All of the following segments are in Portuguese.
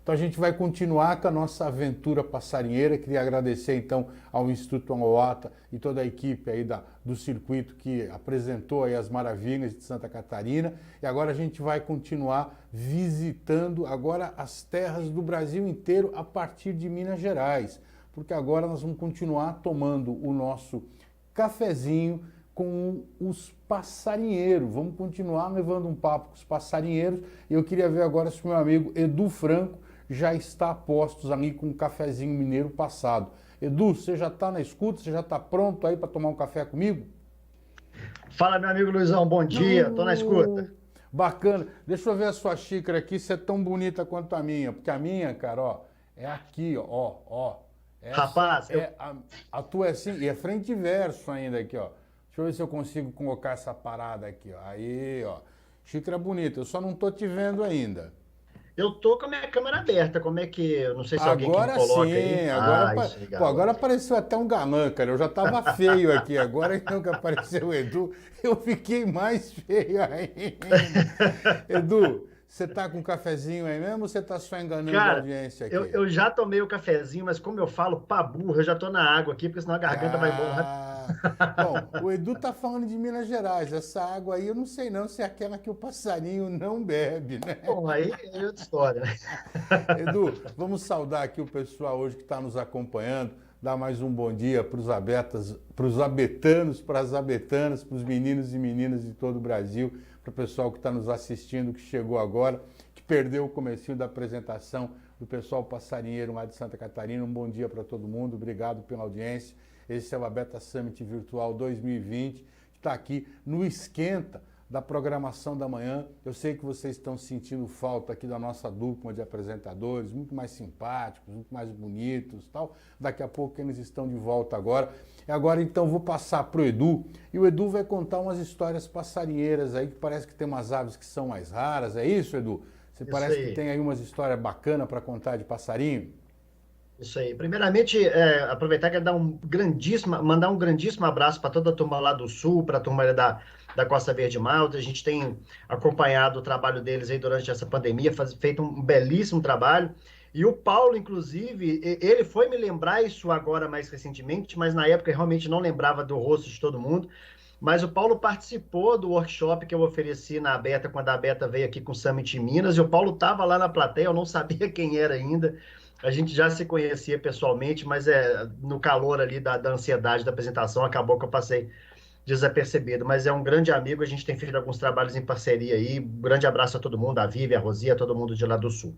Então a gente vai continuar com a nossa aventura passarinheira. Queria agradecer então ao Instituto Amauata e toda a equipe aí do circuito que apresentou aí as maravilhas de Santa Catarina. E agora a gente vai continuar visitando agora as terras do Brasil inteiro a partir de Minas Gerais, porque agora nós vamos continuar tomando o nosso cafezinho com os passarinheiros. Vamos continuar levando um papo com os passarinheiros. E eu queria ver agora se o meu amigo Edu Franco já está a postos ali com um cafezinho mineiro passado. Edu, você já está na escuta? Você já está pronto aí para tomar um café comigo? Fala, meu amigo Luizão, bom dia, tô na escuta. Bacana. Deixa eu ver a sua xícara aqui, se é tão bonita quanto a minha. Porque a minha, cara, ó, é aqui, ó. Essa Rapaz, é a tua é assim, e é frente e verso ainda aqui, ó. Deixa eu ver se eu consigo colocar essa parada aqui, ó. Aí, ó. Xícara bonita, eu só não tô te vendo ainda. eu tô com a minha câmera aberta, como é que, eu não sei se é alguém que me Agora coloca aí. sim, Ah, isso aí, pô, agora garoto. apareceu até um galã, cara. Eu já tava feio aqui, agora então que apareceu o Edu, eu fiquei mais feio ainda. Edu, você tá com um cafezinho aí mesmo ou você tá só enganando a Cara, audiência eu, aqui? eu já tomei o cafezinho, mas como eu falo pra burro, eu já tô na água aqui, porque senão a garganta vai embora. Ah, bom, o Edu tá falando de Minas Gerais. Essa água aí eu não sei não se é aquela que o passarinho não bebe, né? Bom, aí é outra história, né? Edu, vamos saudar aqui o pessoal hoje que está nos acompanhando, dar mais um bom dia para os abetas, para os abetanos, para as abetanas, para os meninos e meninas de todo o Brasil, para o pessoal que está nos assistindo, que chegou agora, que perdeu o comecinho da apresentação do pessoal passarinheiro lá de Santa Catarina. Um bom dia para todo mundo, obrigado pela audiência. Esse é o Abeta Summit Virtual 2020, que está aqui no Esquenta da programação da manhã. Eu sei que vocês estão sentindo falta aqui da nossa dupla de apresentadores, muito mais simpáticos, muito mais bonitos, tal. Daqui a pouco eles estão de volta agora. E agora então vou passar para o Edu, e o Edu vai contar umas histórias passarinheiras aí, que parece que tem umas aves que são mais raras. É isso, Edu? Você Isso parece que aí. tem aí umas histórias bacanas para contar de passarinho? Isso aí. Primeiramente, aproveitar que mandar um grandíssimo abraço para toda a turma lá do Sul, para a turma ali da Costa Verde e Malta. A gente tem acompanhado o trabalho deles aí durante essa pandemia, feito um belíssimo trabalho. E o Paulo, inclusive, ele foi me lembrar isso agora mais recentemente, mas na época eu realmente não lembrava do rosto de todo mundo. Mas o Paulo participou do workshop que eu ofereci na Beta, quando a Beta veio aqui com o Summit em Minas, e o Paulo estava lá na plateia, eu não sabia quem era ainda. A gente já se conhecia pessoalmente, mas no calor ali da ansiedade da apresentação, acabou que eu passei desapercebido. Mas é um grande amigo, a gente tem feito alguns trabalhos em parceria aí. Um grande abraço a todo mundo, a Vivi, a Rosia, a todo mundo de lá do Sul.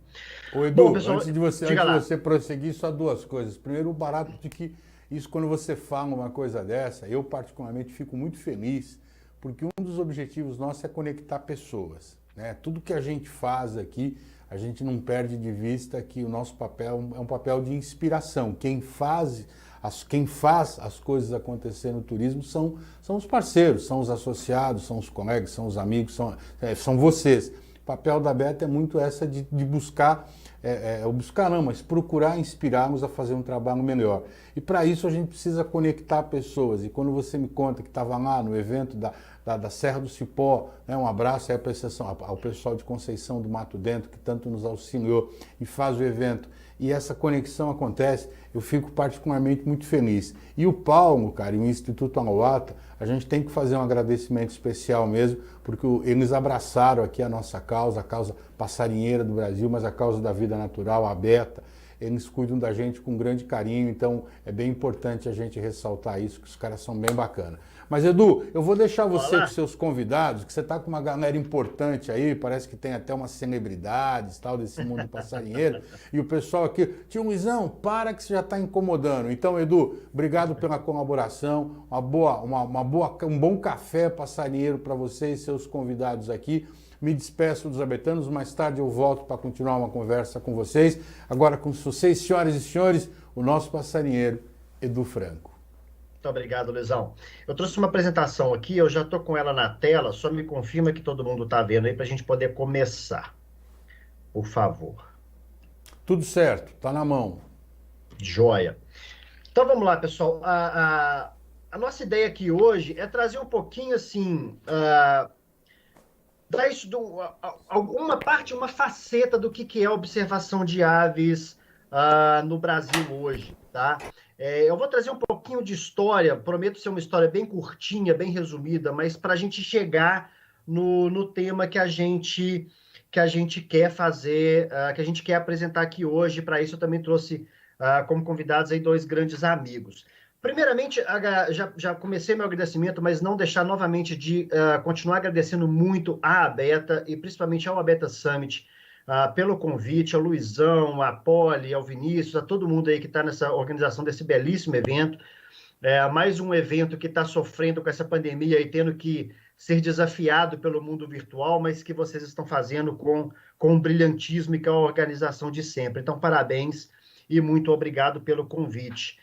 Ô Bom, Edu, pessoal, antes diga de lá. você prosseguir, só duas coisas. Primeiro, o barato de que isso, quando você fala uma coisa dessa, eu particularmente fico muito feliz, porque um dos objetivos nossos é conectar pessoas, né? Tudo que a gente faz aqui, a gente não perde de vista que o nosso papel é um papel de inspiração. Quem faz as coisas acontecer no turismo são os parceiros, são os associados, são os colegas, são os amigos, são vocês. O papel da Beta é muito essa de buscar, buscar não, mas procurar inspirá-los a fazer um trabalho melhor. E para isso a gente precisa conectar pessoas. E quando você me conta que estava lá no evento da Serra do Cipó, né, um abraço aí ao pessoal de Conceição do Mato Dentro, que tanto nos auxiliou e faz o evento, e essa conexão acontece, eu fico particularmente muito feliz. E o Paulo, cara, e o Instituto Amauata, a gente tem que fazer um agradecimento especial mesmo, porque eles abraçaram aqui a nossa causa, a causa passarinheira do Brasil, mas a causa da vida natural, aberta. Eles cuidam da gente com grande carinho, então é bem importante a gente ressaltar isso, que os caras são bem bacanas. Mas Edu, eu vou deixar Bora você com lá? seus convidados, que você está com uma galera importante aí, parece que tem até umas celebridades tal desse mundo passarinheiro, e o pessoal aqui, tio Luizão, para que você já está incomodando. Então, Edu, obrigado pela colaboração, um bom café passarinheiro para você e seus convidados aqui. Me despeço dos abetanos, mais tarde eu volto para continuar uma conversa com vocês. Agora com vocês, senhoras e senhores, o nosso passarinheiro, Edu Franco. Muito obrigado, Luizão. Eu trouxe uma apresentação aqui, eu já estou com ela na tela, só me confirma que todo mundo está vendo aí para a gente poder começar, por favor. Tudo certo, tá na mão. Joia. Então vamos lá, pessoal. A nossa ideia aqui hoje é trazer um pouquinho assim, dar isso alguma parte, uma faceta do que é a observação de aves no Brasil hoje, tá? Eu vou trazer um pouquinho de história, prometo ser uma história bem curtinha, bem resumida, mas para a gente chegar no tema que a gente quer fazer, que a gente quer apresentar aqui hoje. Para isso, eu também trouxe como convidados aí dois grandes amigos. Primeiramente, já comecei meu agradecimento, mas não deixar novamente de continuar agradecendo muito à Abeta e principalmente ao Abeta Summit pelo convite, ao Luizão, à Poli, ao Vinícius, a todo mundo aí que está nessa organização desse belíssimo evento. Mais um evento que está sofrendo com essa pandemia e tendo que ser desafiado pelo mundo virtual, mas que vocês estão fazendo com brilhantismo e com a organização de sempre. Então, parabéns e muito obrigado pelo convite.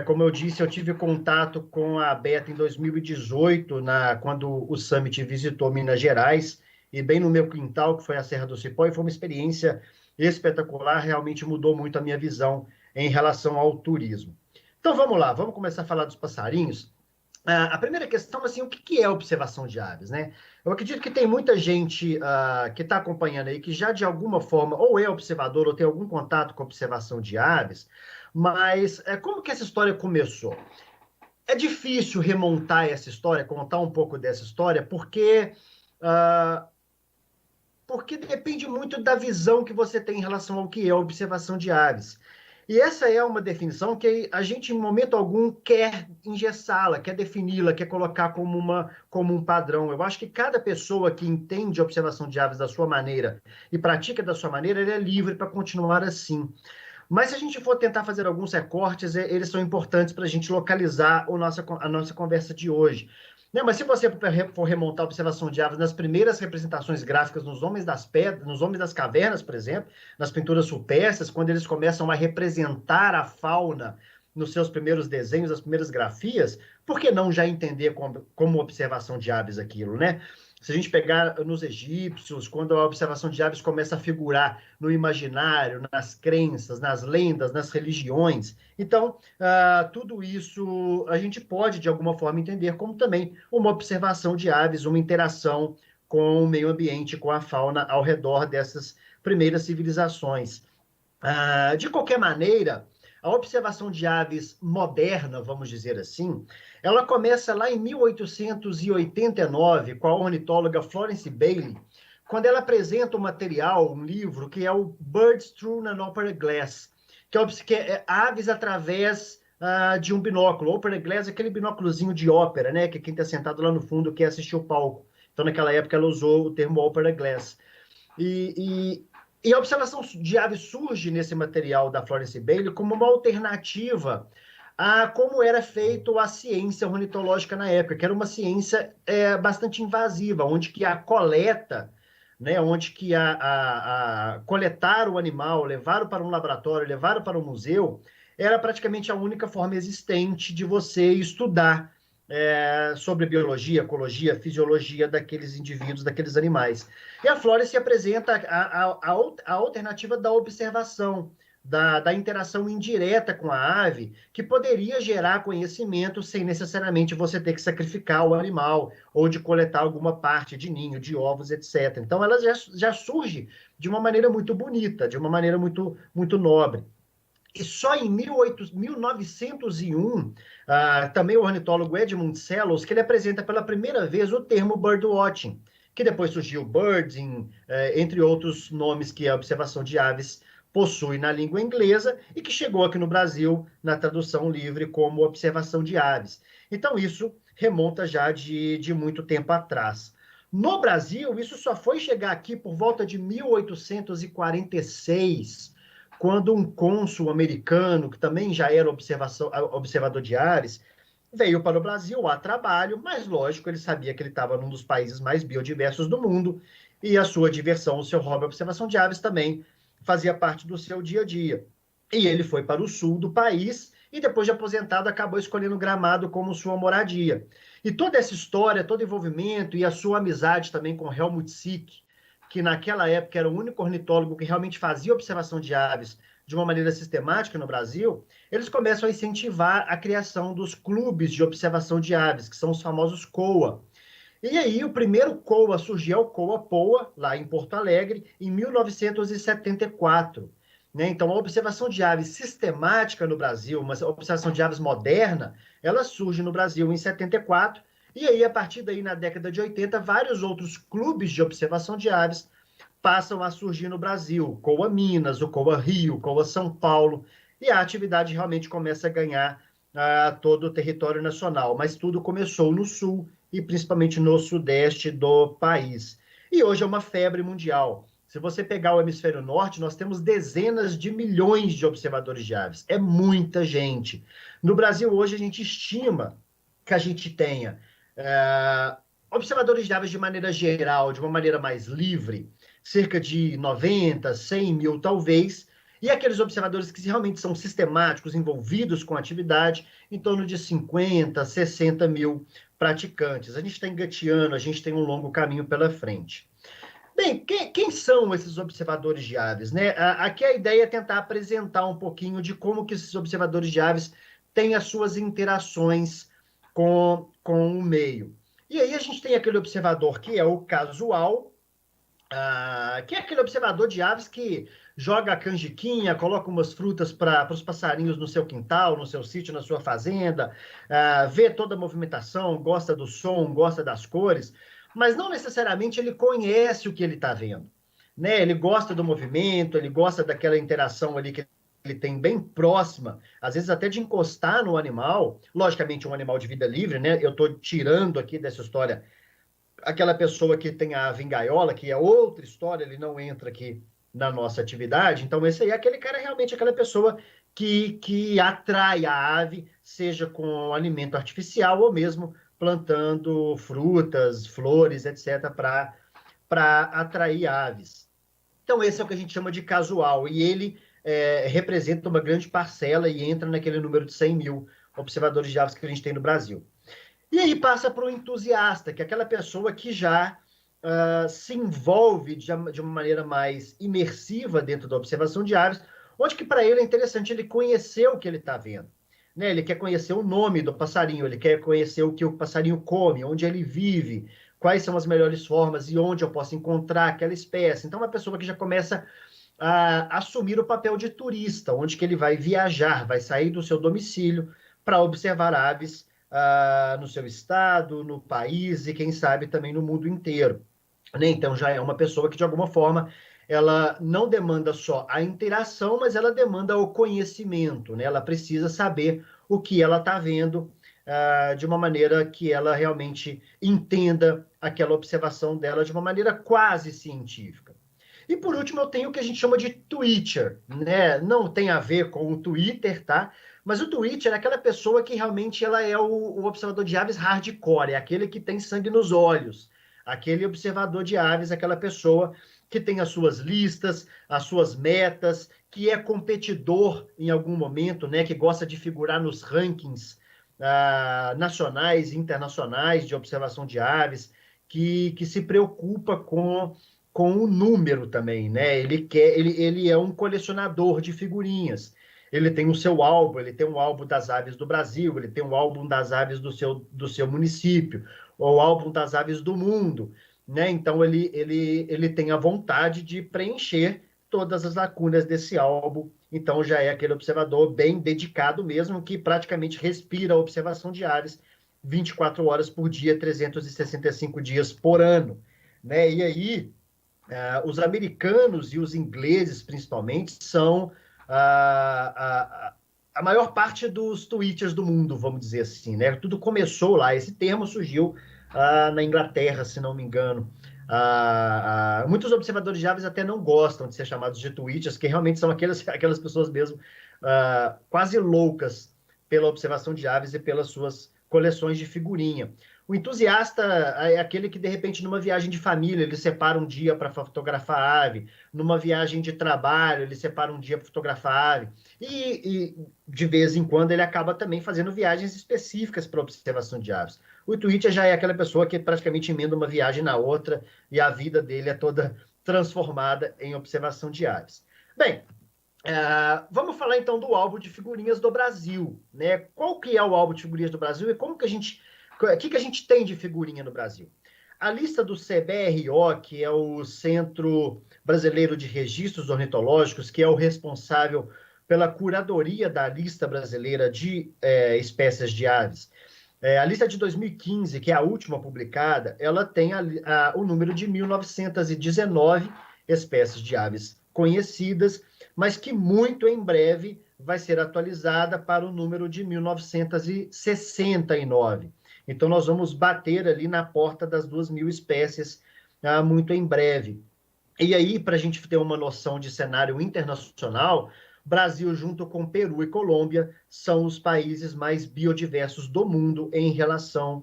Como eu disse, eu tive contato com a Beta em 2018, quando o Summit visitou Minas Gerais, e bem no meu quintal, que foi a Serra do Cipó, e foi uma experiência espetacular, realmente mudou muito a minha visão em relação ao turismo. Então vamos lá, vamos começar a falar dos passarinhos. A primeira questão, assim, o que é observação de aves, né? Eu acredito que tem muita gente que está acompanhando aí, que já de alguma forma ou é observador ou tem algum contato com observação de aves, mas como que essa história começou? É difícil remontar essa história, contar um pouco dessa história, porque depende muito da visão que você tem em relação ao que é observação de aves. E essa é uma definição que a gente, em momento algum, quer engessá-la, quer defini-la, quer colocar como um padrão. Eu acho que cada pessoa que entende a observação de aves da sua maneira e pratica da sua maneira, ele é livre para continuar assim. Mas se a gente for tentar fazer alguns recortes, eles são importantes para a gente localizar a nossa conversa de hoje. Não, mas se você for remontar a observação de aves nas primeiras representações gráficas nos Homens das Pedras, nos Homens das Cavernas, por exemplo, nas pinturas rupestres, quando eles começam a representar a fauna nos seus primeiros desenhos, as primeiras grafias, por que não já entender como observação de aves aquilo, né? Se a gente pegar nos egípcios, quando a observação de aves começa a figurar no imaginário, nas crenças, nas lendas, nas religiões, então, tudo isso a gente pode, de alguma forma, entender como também uma observação de aves, uma interação com o meio ambiente, com a fauna ao redor dessas primeiras civilizações. De qualquer maneira, a observação de aves moderna, vamos dizer assim, ela começa lá em 1889, com a ornitóloga Florence Bailey, quando ela apresenta um material, um livro, que é o Birds Through an Opera Glass, que é aves através de um binóculo. Opera Glass é aquele binóculozinho de ópera, né? Que quem está sentado lá no fundo quer assistir o palco. Então, naquela época, ela usou o termo Opera Glass. E a observação de aves surge nesse material da Florence Bailey como uma alternativa a como era feito a ciência ornitológica na época, que era uma ciência bastante invasiva, onde que a coleta, né, onde que a coletar o animal, levar para um laboratório, levar para um museu, era praticamente a única forma existente de você estudar sobre biologia, ecologia, fisiologia daqueles indivíduos, daqueles animais. E a Florence apresenta a alternativa da observação, da interação indireta com a ave, que poderia gerar conhecimento sem necessariamente você ter que sacrificar o animal ou de coletar alguma parte de ninho, de ovos, etc. Então, ela já surge de uma maneira muito bonita, de uma maneira muito, muito nobre. E só em 1901, também o ornitólogo Edmund Selous, que ele apresenta pela primeira vez o termo birdwatching, que depois surgiu birding, entre outros nomes que a observação de aves possui na língua inglesa e que chegou aqui no Brasil na tradução livre como observação de aves. Então isso remonta já de muito tempo atrás. No Brasil, isso só foi chegar aqui por volta de 1846, quando um cônsul americano, que também já era observador de aves, veio para o Brasil a trabalho, mas lógico, ele sabia que ele estava num dos países mais biodiversos do mundo, e a sua diversão, o seu hobby, a observação de aves, também fazia parte do seu dia a dia. E ele foi para o sul do país, e depois de aposentado, acabou escolhendo Gramado como sua moradia. E toda essa história, todo envolvimento, e a sua amizade também com Helmut Sick, que naquela época era o único ornitólogo que realmente fazia observação de aves de uma maneira sistemática no Brasil, eles começam a incentivar a criação dos clubes de observação de aves, que são os famosos COA. E aí o primeiro COA surgiu, o COA-POA, lá em Porto Alegre, em 1974. Né? Então, a observação de aves sistemática no Brasil, uma observação de aves moderna, ela surge no Brasil em 74, e aí, a partir daí, na década de 80, vários outros clubes de observação de aves passam a surgir no Brasil, COA Minas, o COA Rio, o COA São Paulo, e a atividade realmente começa a ganhar todo o território nacional, mas tudo começou no sul e principalmente no sudeste do país. E hoje é uma febre mundial. Se você pegar o hemisfério norte, nós temos dezenas de milhões de observadores de aves. É muita gente. No Brasil, hoje, a gente estima que a gente tenha observadores de aves de maneira geral, de uma maneira mais livre, cerca de 90, 100 mil talvez, e aqueles observadores que realmente são sistemáticos, envolvidos com a atividade, em torno de 50, 60 mil praticantes. A gente está engateando, a gente tem um longo caminho pela frente. Bem, quem são esses observadores de aves? Né? Aqui a ideia é tentar apresentar um pouquinho de como que esses observadores de aves têm as suas interações com o meio. E aí a gente tem aquele observador que é o casual, que é aquele observador de aves que joga a canjiquinha, coloca umas frutas para os passarinhos no seu quintal, no seu sítio, na sua fazenda, vê toda a movimentação, gosta do som, gosta das cores, mas não necessariamente ele conhece o que ele está vendo. Né? Ele gosta do movimento, ele gosta daquela interação ali que ele tem bem próxima, às vezes até de encostar no animal, logicamente um animal de vida livre, né? Eu estou tirando aqui dessa história aquela pessoa que tem a ave em gaiola, que é outra história, ele não entra aqui na nossa atividade. Então, esse aí é aquele cara, realmente, aquela pessoa que atrai a ave, seja com alimento artificial ou mesmo plantando frutas, flores, etc., para atrair aves. Então, esse é o que a gente chama de casual, e ele representa uma grande parcela e entra naquele número de 100 mil observadores de aves que a gente tem no Brasil. E aí passa para o entusiasta, que é aquela pessoa que já se envolve de uma maneira mais imersiva dentro da observação de aves, onde que para ele é interessante ele conhecer o que ele está vendo. Né? Ele quer conhecer o nome do passarinho, ele quer conhecer o que o passarinho come, onde ele vive, quais são as melhores formas e onde eu posso encontrar aquela espécie. Então, uma pessoa que já começa a assumir o papel de turista, onde que ele vai viajar, vai sair do seu domicílio para observar aves no seu estado, no país e, quem sabe, também no mundo inteiro. Né? Então, já é uma pessoa que, de alguma forma, ela não demanda só a interação, mas ela demanda o conhecimento. Né? Ela precisa saber o que ela está vendo de uma maneira que ela realmente entenda aquela observação dela de uma maneira quase científica. E por último, eu tenho o que a gente chama de Twitcher, né? Não tem a ver com o Twitter, tá? Mas o Twitcher é aquela pessoa que realmente ela é o observador de aves hardcore, é aquele que tem sangue nos olhos, aquele observador de aves, aquela pessoa que tem as suas listas, as suas metas, que é competidor em algum momento, né? Que gosta de figurar nos rankings nacionais e internacionais de observação de aves, que se preocupa com o número também, né? Ele é um colecionador de figurinhas. Ele tem o seu álbum, ele tem um álbum das aves do Brasil, ele tem um álbum das aves do seu município, ou o álbum das aves do mundo, né? Então ele tem a vontade de preencher todas as lacunas desse álbum. Então já é aquele observador bem dedicado mesmo, que praticamente respira a observação de aves 24 horas por dia, 365 dias por ano, né? E aí os americanos e os ingleses, principalmente, são a maior parte dos tweeters do mundo, vamos dizer assim, né? Tudo começou lá, esse termo surgiu na Inglaterra, se não me engano. Muitos observadores de aves até não gostam de ser chamados de tweeters, que realmente são aquelas pessoas mesmo quase loucas pela observação de aves e pelas suas coleções de figurinha. O entusiasta é aquele que, de repente, numa viagem de família, ele separa um dia para fotografar a ave, numa viagem de trabalho, ele separa um dia para fotografar a ave, e, de vez em quando, ele acaba também fazendo viagens específicas para observação de aves. O Twitter já é aquela pessoa que praticamente emenda uma viagem na outra, e a vida dele é toda transformada em observação de aves. Bem, vamos falar então do álbum de figurinhas do Brasil, né? Qual que é o álbum de figurinhas do Brasil e como que a gente... O que a gente tem de figurinha no Brasil? A lista do CBRO, que é o Centro Brasileiro de Registros Ornitológicos, que é o responsável pela curadoria da lista brasileira de espécies de aves. A lista de 2015, que é a última publicada, ela tem o número de 1919 espécies de aves conhecidas, mas que muito em breve vai ser atualizada para o número de 1969. Então, nós vamos bater ali na porta das 2.000 espécies muito em breve. E aí, para a gente ter uma noção de cenário internacional, Brasil, junto com Peru e Colômbia, são os países mais biodiversos do mundo em relação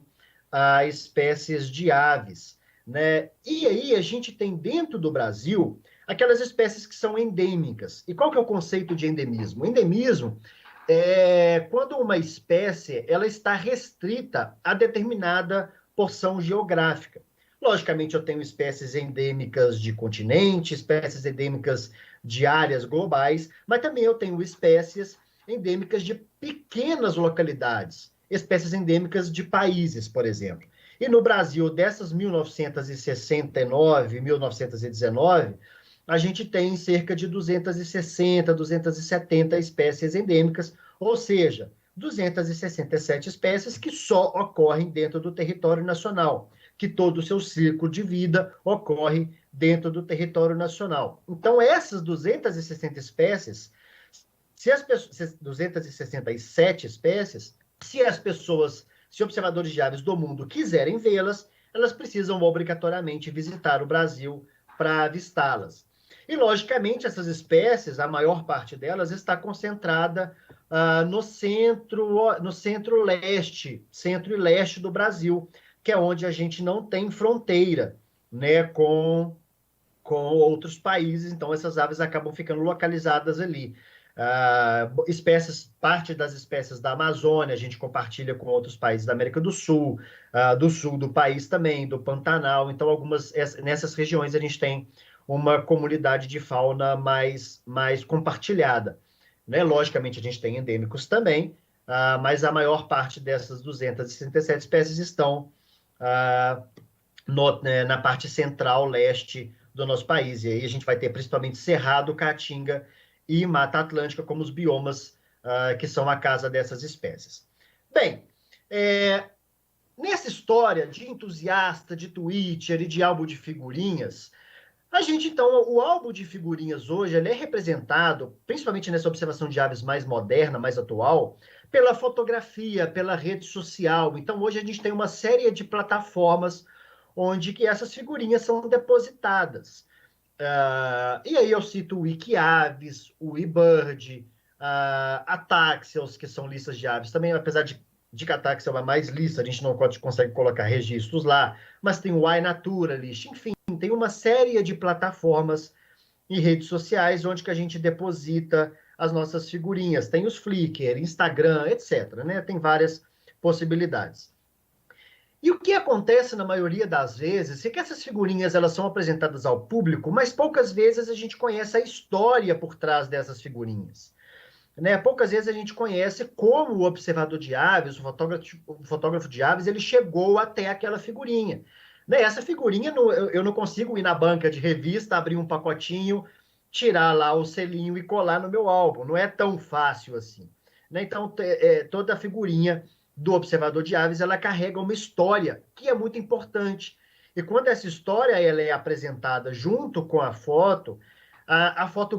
a espécies de aves, né? E aí, a gente tem dentro do Brasil aquelas espécies que são endêmicas. E qual que é o conceito de endemismo? Endemismo é quando uma espécie ela está restrita a determinada porção geográfica. Logicamente, eu tenho espécies endêmicas de continente, espécies endêmicas de áreas globais, mas também eu tenho espécies endêmicas de pequenas localidades, espécies endêmicas de países, por exemplo. E no Brasil, dessas 1969, 1919, a gente tem cerca de 260, 270 espécies endêmicas, ou seja, 267 espécies que só ocorrem dentro do território nacional, que todo o seu ciclo de vida ocorre dentro do território nacional. Então, essas 260 espécies, se as pessoas, 267 espécies, se observadores de aves do mundo quiserem vê-las, elas precisam obrigatoriamente visitar o Brasil para avistá-las. E, logicamente, essas espécies, a maior parte delas, está concentrada no centro-leste, centro e leste do Brasil, que é onde a gente não tem fronteira, né, com outros países, então essas aves acabam ficando localizadas ali. Parte das espécies da Amazônia a gente compartilha com outros países da América do sul do país também, do Pantanal, então nessas regiões a gente tem uma comunidade de fauna mais compartilhada, né? Logicamente a gente tem endêmicos também, mas a maior parte dessas 267 espécies estão na parte central, leste do nosso país. E aí a gente vai ter principalmente Cerrado, Caatinga e Mata Atlântica como os biomas que são a casa dessas espécies. Bem, nessa história de entusiasta, de Twitter e de álbum de figurinhas, então, o álbum de figurinhas hoje ele é representado, principalmente nessa observação de aves mais moderna, mais atual, pela fotografia, pela rede social. Então, hoje a gente tem uma série de plataformas onde que essas figurinhas são depositadas. E aí eu cito o Wikiaves, o eBird, a Taxios, que são listas de aves. Também, apesar de que a Taxios é mais lista, a gente não consegue colocar registros lá, mas tem o iNaturalist, enfim, tem uma série de plataformas e redes sociais onde que a gente deposita as nossas figurinhas. Tem os Flickr, Instagram, etc., né? Tem várias possibilidades. E o que acontece na maioria das vezes é que essas figurinhas elas são apresentadas ao público, mas poucas vezes a gente conhece a história por trás dessas figurinhas. Né? Poucas vezes a gente conhece como o observador de aves, o fotógrafo de aves, ele chegou até aquela figurinha. Né? Essa figurinha, eu não consigo ir na banca de revista, abrir um pacotinho, tirar lá o selinho e colar no meu álbum. Não é tão fácil assim. Né? Então, toda a figurinha do observador de aves, ela carrega uma história que é muito importante. E quando essa história ela é apresentada junto com a foto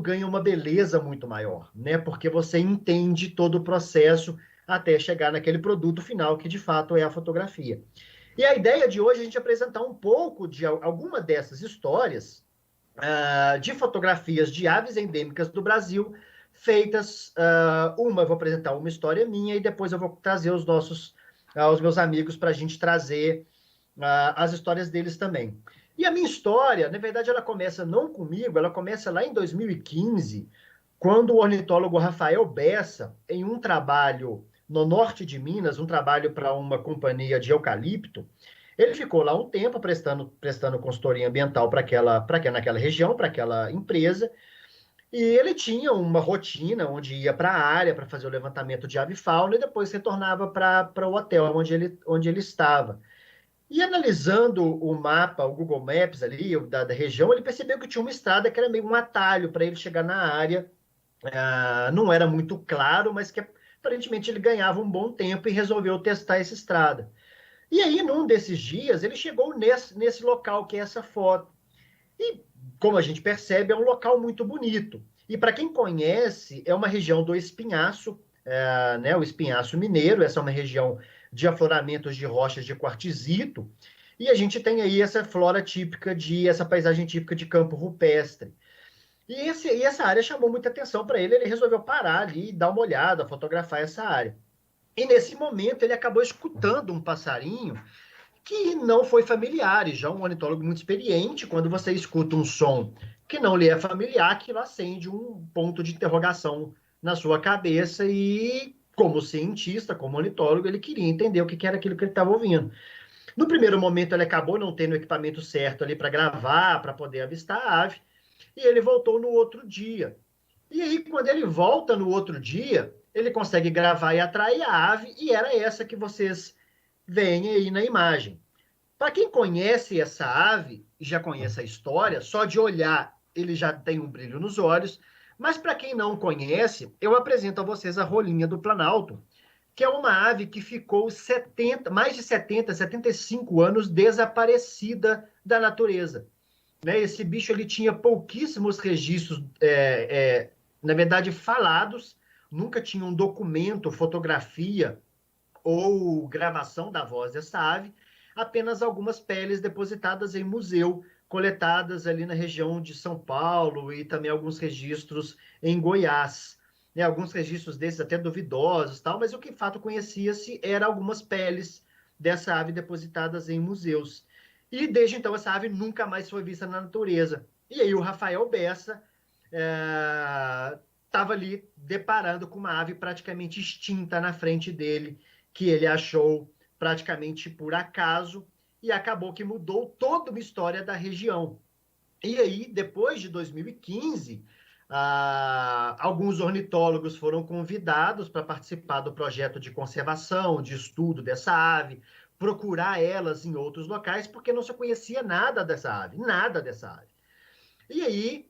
ganha uma beleza muito maior, né? Porque você entende todo o processo até chegar naquele produto final, que de fato é a fotografia. E a ideia de hoje é a gente apresentar um pouco de alguma dessas histórias de fotografias de aves endêmicas do Brasil, feitas, eu vou apresentar uma história minha e depois eu vou trazer os meus amigos para a gente trazer as histórias deles também. E a minha história, na verdade, ela começa não comigo, ela começa lá em 2015, quando o ornitólogo Rafael Bessa, em um trabalho no norte de Minas, um trabalho para uma companhia de eucalipto, ele ficou lá um tempo prestando consultoria ambiental naquela região, para aquela empresa, e ele tinha uma rotina onde ia para a área para fazer o levantamento de avifauna e depois retornava para o hotel onde ele estava. E analisando o mapa, o Google Maps ali, da região, ele percebeu que tinha uma estrada que era meio um atalho para ele chegar na área. Não era muito claro, mas que aparentemente ele ganhava um bom tempo e resolveu testar essa estrada. E aí, num desses dias, ele chegou nesse local que é essa foto. E, como a gente percebe, é um local muito bonito. E para quem conhece, é uma região do Espinhaço, né, o Espinhaço Mineiro. Essa é uma região de afloramentos de rochas de quartzito. E a gente tem aí essa flora típica essa paisagem típica de campo rupestre. E essa área chamou muita atenção para ele. Ele resolveu parar ali, dar uma olhada, fotografar essa área. E nesse momento ele acabou escutando um passarinho que não foi familiar, e já um ornitólogo muito experiente, quando você escuta um som que não lhe é familiar, aquilo acende um ponto de interrogação na sua cabeça e, como cientista, como ornitólogo, ele queria entender o que era aquilo que ele estava ouvindo. No primeiro momento, ele acabou não tendo o equipamento certo ali para gravar, para poder avistar a ave, e ele voltou no outro dia. E aí, quando ele volta no outro dia, ele consegue gravar e atrair a ave, e era essa que vocês veem aí na imagem. Para quem conhece essa ave e já conhece a história, só de olhar ele já tem um brilho nos olhos. Mas para quem não conhece, eu apresento a vocês a rolinha do Planalto, que é uma ave que ficou mais de 75 anos desaparecida da natureza. Né? Esse bicho ele tinha pouquíssimos registros, na verdade, falados, nunca tinha um documento, fotografia ou gravação da voz dessa ave, apenas algumas peles depositadas em museu, coletadas ali na região de São Paulo e também alguns registros em Goiás. Né? Alguns registros desses até duvidosos, tal, mas o que de fato conhecia-se era algumas peles dessa ave depositadas em museus. E desde então essa ave nunca mais foi vista na natureza. E aí o Rafael Bessa estava ali deparando com uma ave praticamente extinta na frente dele, que ele achou praticamente por acaso, e acabou que mudou toda uma história da região. E aí, depois de 2015, alguns ornitólogos foram convidados para participar do projeto de conservação, de estudo dessa ave, procurar elas em outros locais, porque não se conhecia nada dessa ave, nada dessa ave. E aí,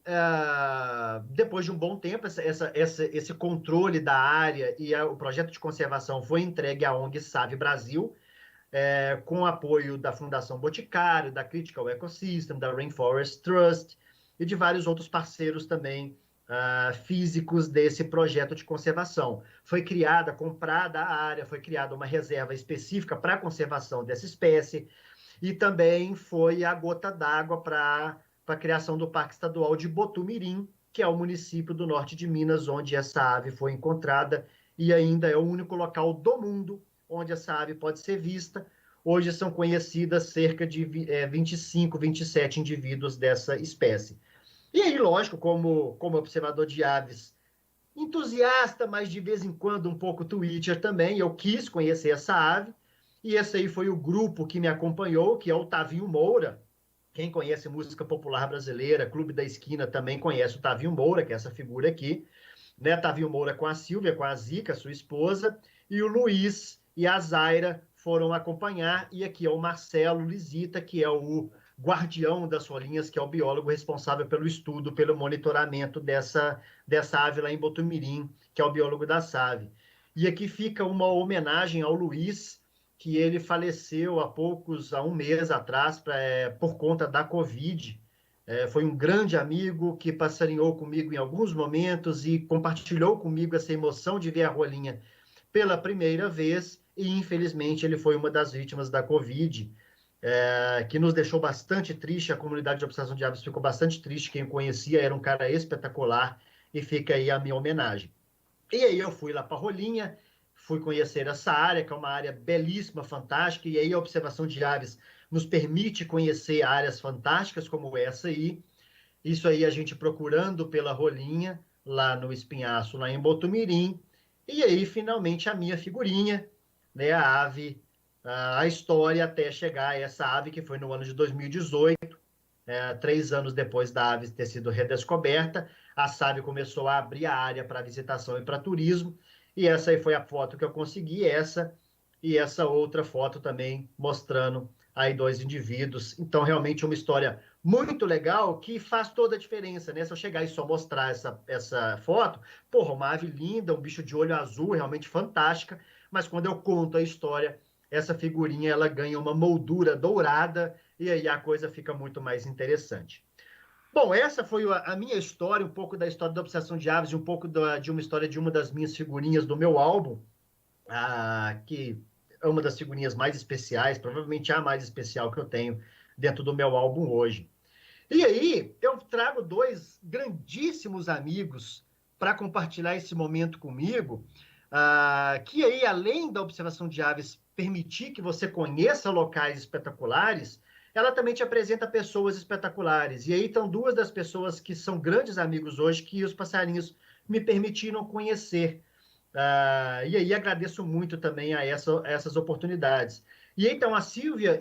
depois de um bom tempo, esse controle da área e o projeto de conservação foi entregue à ONG Save Brasil, com o apoio da Fundação Boticário, da Critical Ecosystem, da Rainforest Trust e de vários outros parceiros também físicos desse projeto de conservação. Foi comprada a área, foi criada uma reserva específica para a conservação dessa espécie e também foi a gota d'água para a criação do Parque Estadual de Botumirim, que é o município do norte de Minas, onde essa ave foi encontrada e ainda é o único local do mundo onde essa ave pode ser vista. Hoje são conhecidas cerca de 25, 27 indivíduos dessa espécie. E aí, lógico, como observador de aves, entusiasta, mas de vez em quando um pouco Twitter também, eu quis conhecer essa ave, e esse aí foi o grupo que me acompanhou, que é o Tavinho Moura. Quem conhece música popular brasileira, Clube da Esquina, também conhece o Tavinho Moura, que é essa figura aqui. Né? Tavinho Moura com a Silvia, com a Zica, sua esposa, e o Luiz e a Zaira foram acompanhar, e aqui é o Marcelo Lisita, que é o guardião das rolinhas, que é o biólogo responsável pelo estudo, pelo monitoramento dessa ave lá em Botumirim, que é o biólogo da SAVE. E aqui fica uma homenagem ao Luiz, que ele faleceu há um mês atrás, por conta da Covid. Foi um grande amigo que passarinhou comigo em alguns momentos e compartilhou comigo essa emoção de ver a rolinha pela primeira vez, e infelizmente ele foi uma das vítimas da Covid, que nos deixou bastante triste. A comunidade de observação de aves ficou bastante triste. Quem o conhecia era um cara espetacular, e fica aí a minha homenagem. E aí eu fui lá para a Rolinha, fui conhecer essa área, que é uma área belíssima, fantástica, e aí a observação de aves nos permite conhecer áreas fantásticas como essa aí. Isso aí a gente procurando pela Rolinha, lá no Espinhaço, lá em Botumirim, e aí finalmente a minha figurinha, né, a ave, a história até chegar a essa ave que foi no ano de 2018, 3 anos depois da ave ter sido redescoberta. A SAVE começou a abrir a área para visitação e para turismo, e essa aí foi a foto que eu consegui, essa e essa outra foto também mostrando aí 2 indivíduos. Então, realmente uma história muito legal que faz toda a diferença, né? Se eu chegar e só mostrar essa foto, porra, uma ave linda, um bicho de olho azul, realmente fantástica, mas quando eu conto a história, essa figurinha ela ganha uma moldura dourada e aí a coisa fica muito mais interessante. Bom, essa foi a minha história, um pouco da história da obsessão de aves, e um pouco de uma história de uma das minhas figurinhas do meu álbum, que é uma das figurinhas mais especiais, provavelmente a mais especial que eu tenho dentro do meu álbum hoje. E aí, eu trago 2 grandíssimos amigos para compartilhar esse momento comigo, que aí, além da observação de aves permitir que você conheça locais espetaculares, ela também te apresenta pessoas espetaculares. E aí estão 2 das pessoas que são grandes amigos hoje, que os passarinhos me permitiram conhecer. E aí agradeço muito também a essas oportunidades. E então a Silvia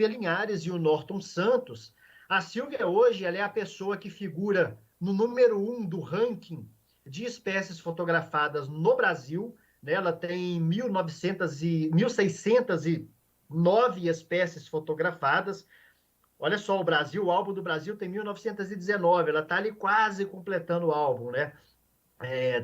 Linhares e o Norton Santos. A Silvia hoje ela é a pessoa que figura no número 1 do ranking de espécies fotografadas no Brasil. Né? Ela tem 1.609 espécies fotografadas. Olha só, o álbum do Brasil tem 1919, ela está ali quase completando o álbum, né?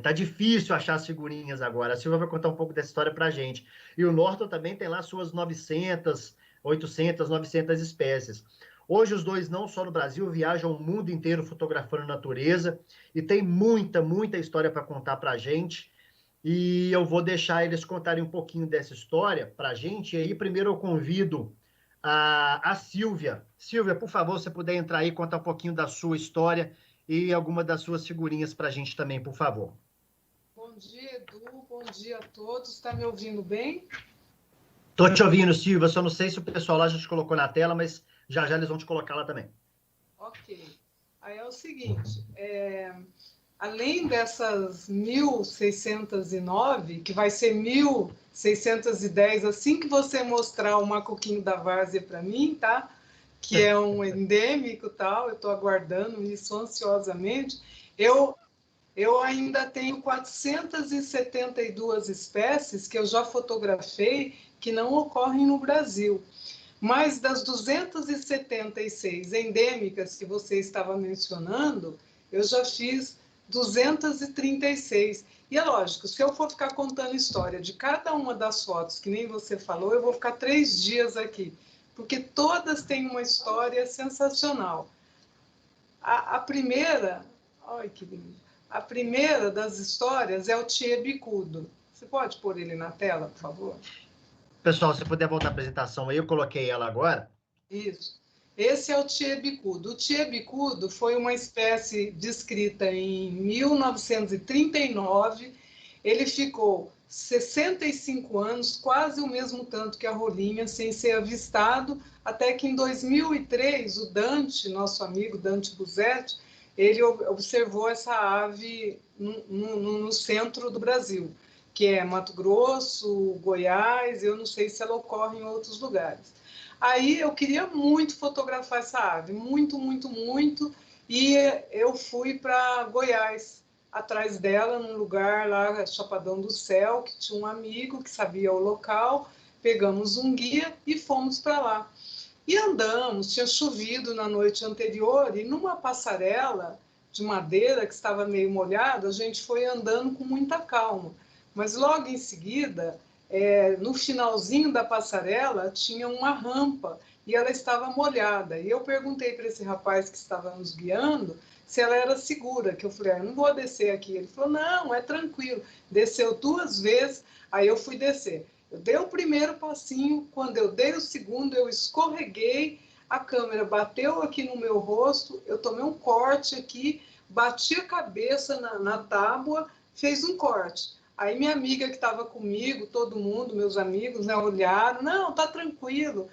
Tá difícil achar as figurinhas agora. A Silvia vai contar um pouco dessa história pra gente. E o Norton também tem lá suas 900, 800, 900 espécies. Hoje os dois, não só no Brasil, viajam o mundo inteiro fotografando natureza e tem muita, muita história para contar pra gente. E eu vou deixar eles contarem um pouquinho dessa história pra gente. E aí, primeiro eu convido a Silvia. Silvia, por favor, se puder entrar aí e contar um pouquinho da sua história e alguma das suas figurinhas para a gente também, por favor. Bom dia, Edu. Bom dia a todos. Está me ouvindo bem? Estou te ouvindo, Silvia. Só não sei se o pessoal lá já te colocou na tela, mas já já eles vão te colocar lá também. Ok. Aí é o seguinte, além dessas 1.609, que vai ser 1.610, assim que você mostrar o macaquinho da várzea para mim, tá? Que é um endêmico, tal, eu estou aguardando isso ansiosamente. Eu ainda tenho 472 espécies que eu já fotografei que não ocorrem no Brasil. Mas das 276 endêmicas que você estava mencionando, eu já fiz 236. E é lógico, se eu for ficar contando história de cada uma das fotos, que nem você falou, eu vou ficar 3 dias aqui, porque todas têm uma história sensacional. A primeira, ai que lindo, a primeira das histórias é o Tchê Bicudo. Você pode pôr ele na tela, por favor? Pessoal, se puder voltar à apresentação aí, eu coloquei ela agora. Isso. Esse é o Tchê Bicudo. O Tchê Bicudo foi uma espécie descrita em 1939. Ele ficou 65 anos, quase o mesmo tanto que a rolinha, sem ser avistado, até que em 2003, o Dante, nosso amigo Dante Buzetti, ele observou essa ave no centro do Brasil, que é Mato Grosso, Goiás, eu não sei se ela ocorre em outros lugares. Aí eu queria muito fotografar essa ave, muito, muito, muito, e eu fui para Goiás, atrás dela, num lugar lá, Chapadão do Céu, que tinha um amigo que sabia o local, pegamos um guia e fomos para lá. E andamos, tinha chovido na noite anterior, e numa passarela de madeira que estava meio molhada, a gente foi andando com muita calma. Mas logo em seguida, no finalzinho da passarela, tinha uma rampa e ela estava molhada. E eu perguntei para esse rapaz que estava nos guiando se ela era segura, que eu falei, não vou descer aqui. Ele falou, não, é tranquilo. Desceu 2 vezes, aí eu fui descer. Eu dei o primeiro passinho, quando eu dei o segundo, eu escorreguei, a câmera bateu aqui no meu rosto, eu tomei um corte aqui, bati a cabeça na tábua, fez um corte. Aí minha amiga que estava comigo, todo mundo, meus amigos, né, olharam, não, tá tranquilo.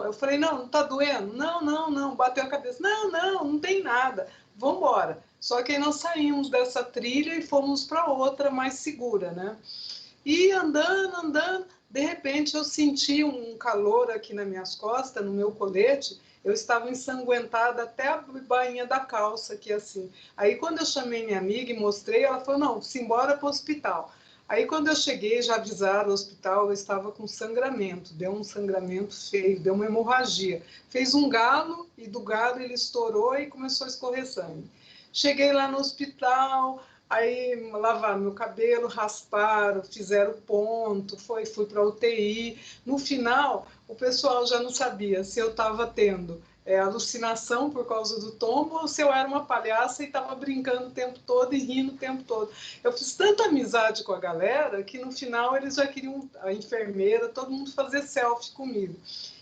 Eu falei, não tá doendo? Não, não, não, bateu a cabeça. Não, não, não tem nada, vamos embora. Só que aí nós saímos dessa trilha e fomos para outra mais segura, né? E andando, andando, de repente eu senti um calor aqui nas minhas costas, no meu colete, eu estava ensanguentada até a bainha da calça, aqui assim. Aí quando eu chamei minha amiga e mostrei, ela falou, não, simbora para o hospital. Aí, quando eu cheguei, já avisaram o hospital, eu estava com sangramento, deu um sangramento feio, deu uma hemorragia. Fez um galo, e do galo ele estourou e começou a escorrer sangue. Cheguei lá no hospital, aí lavaram meu cabelo, rasparam, fizeram ponto, fui para a UTI. No final, o pessoal já não sabia se eu estava tendo alucinação por causa do tombo ou se eu era uma palhaça e estava brincando o tempo todo e rindo o tempo todo. Eu fiz tanta amizade com a galera que no final eles já queriam, a enfermeira, todo mundo fazer selfie comigo.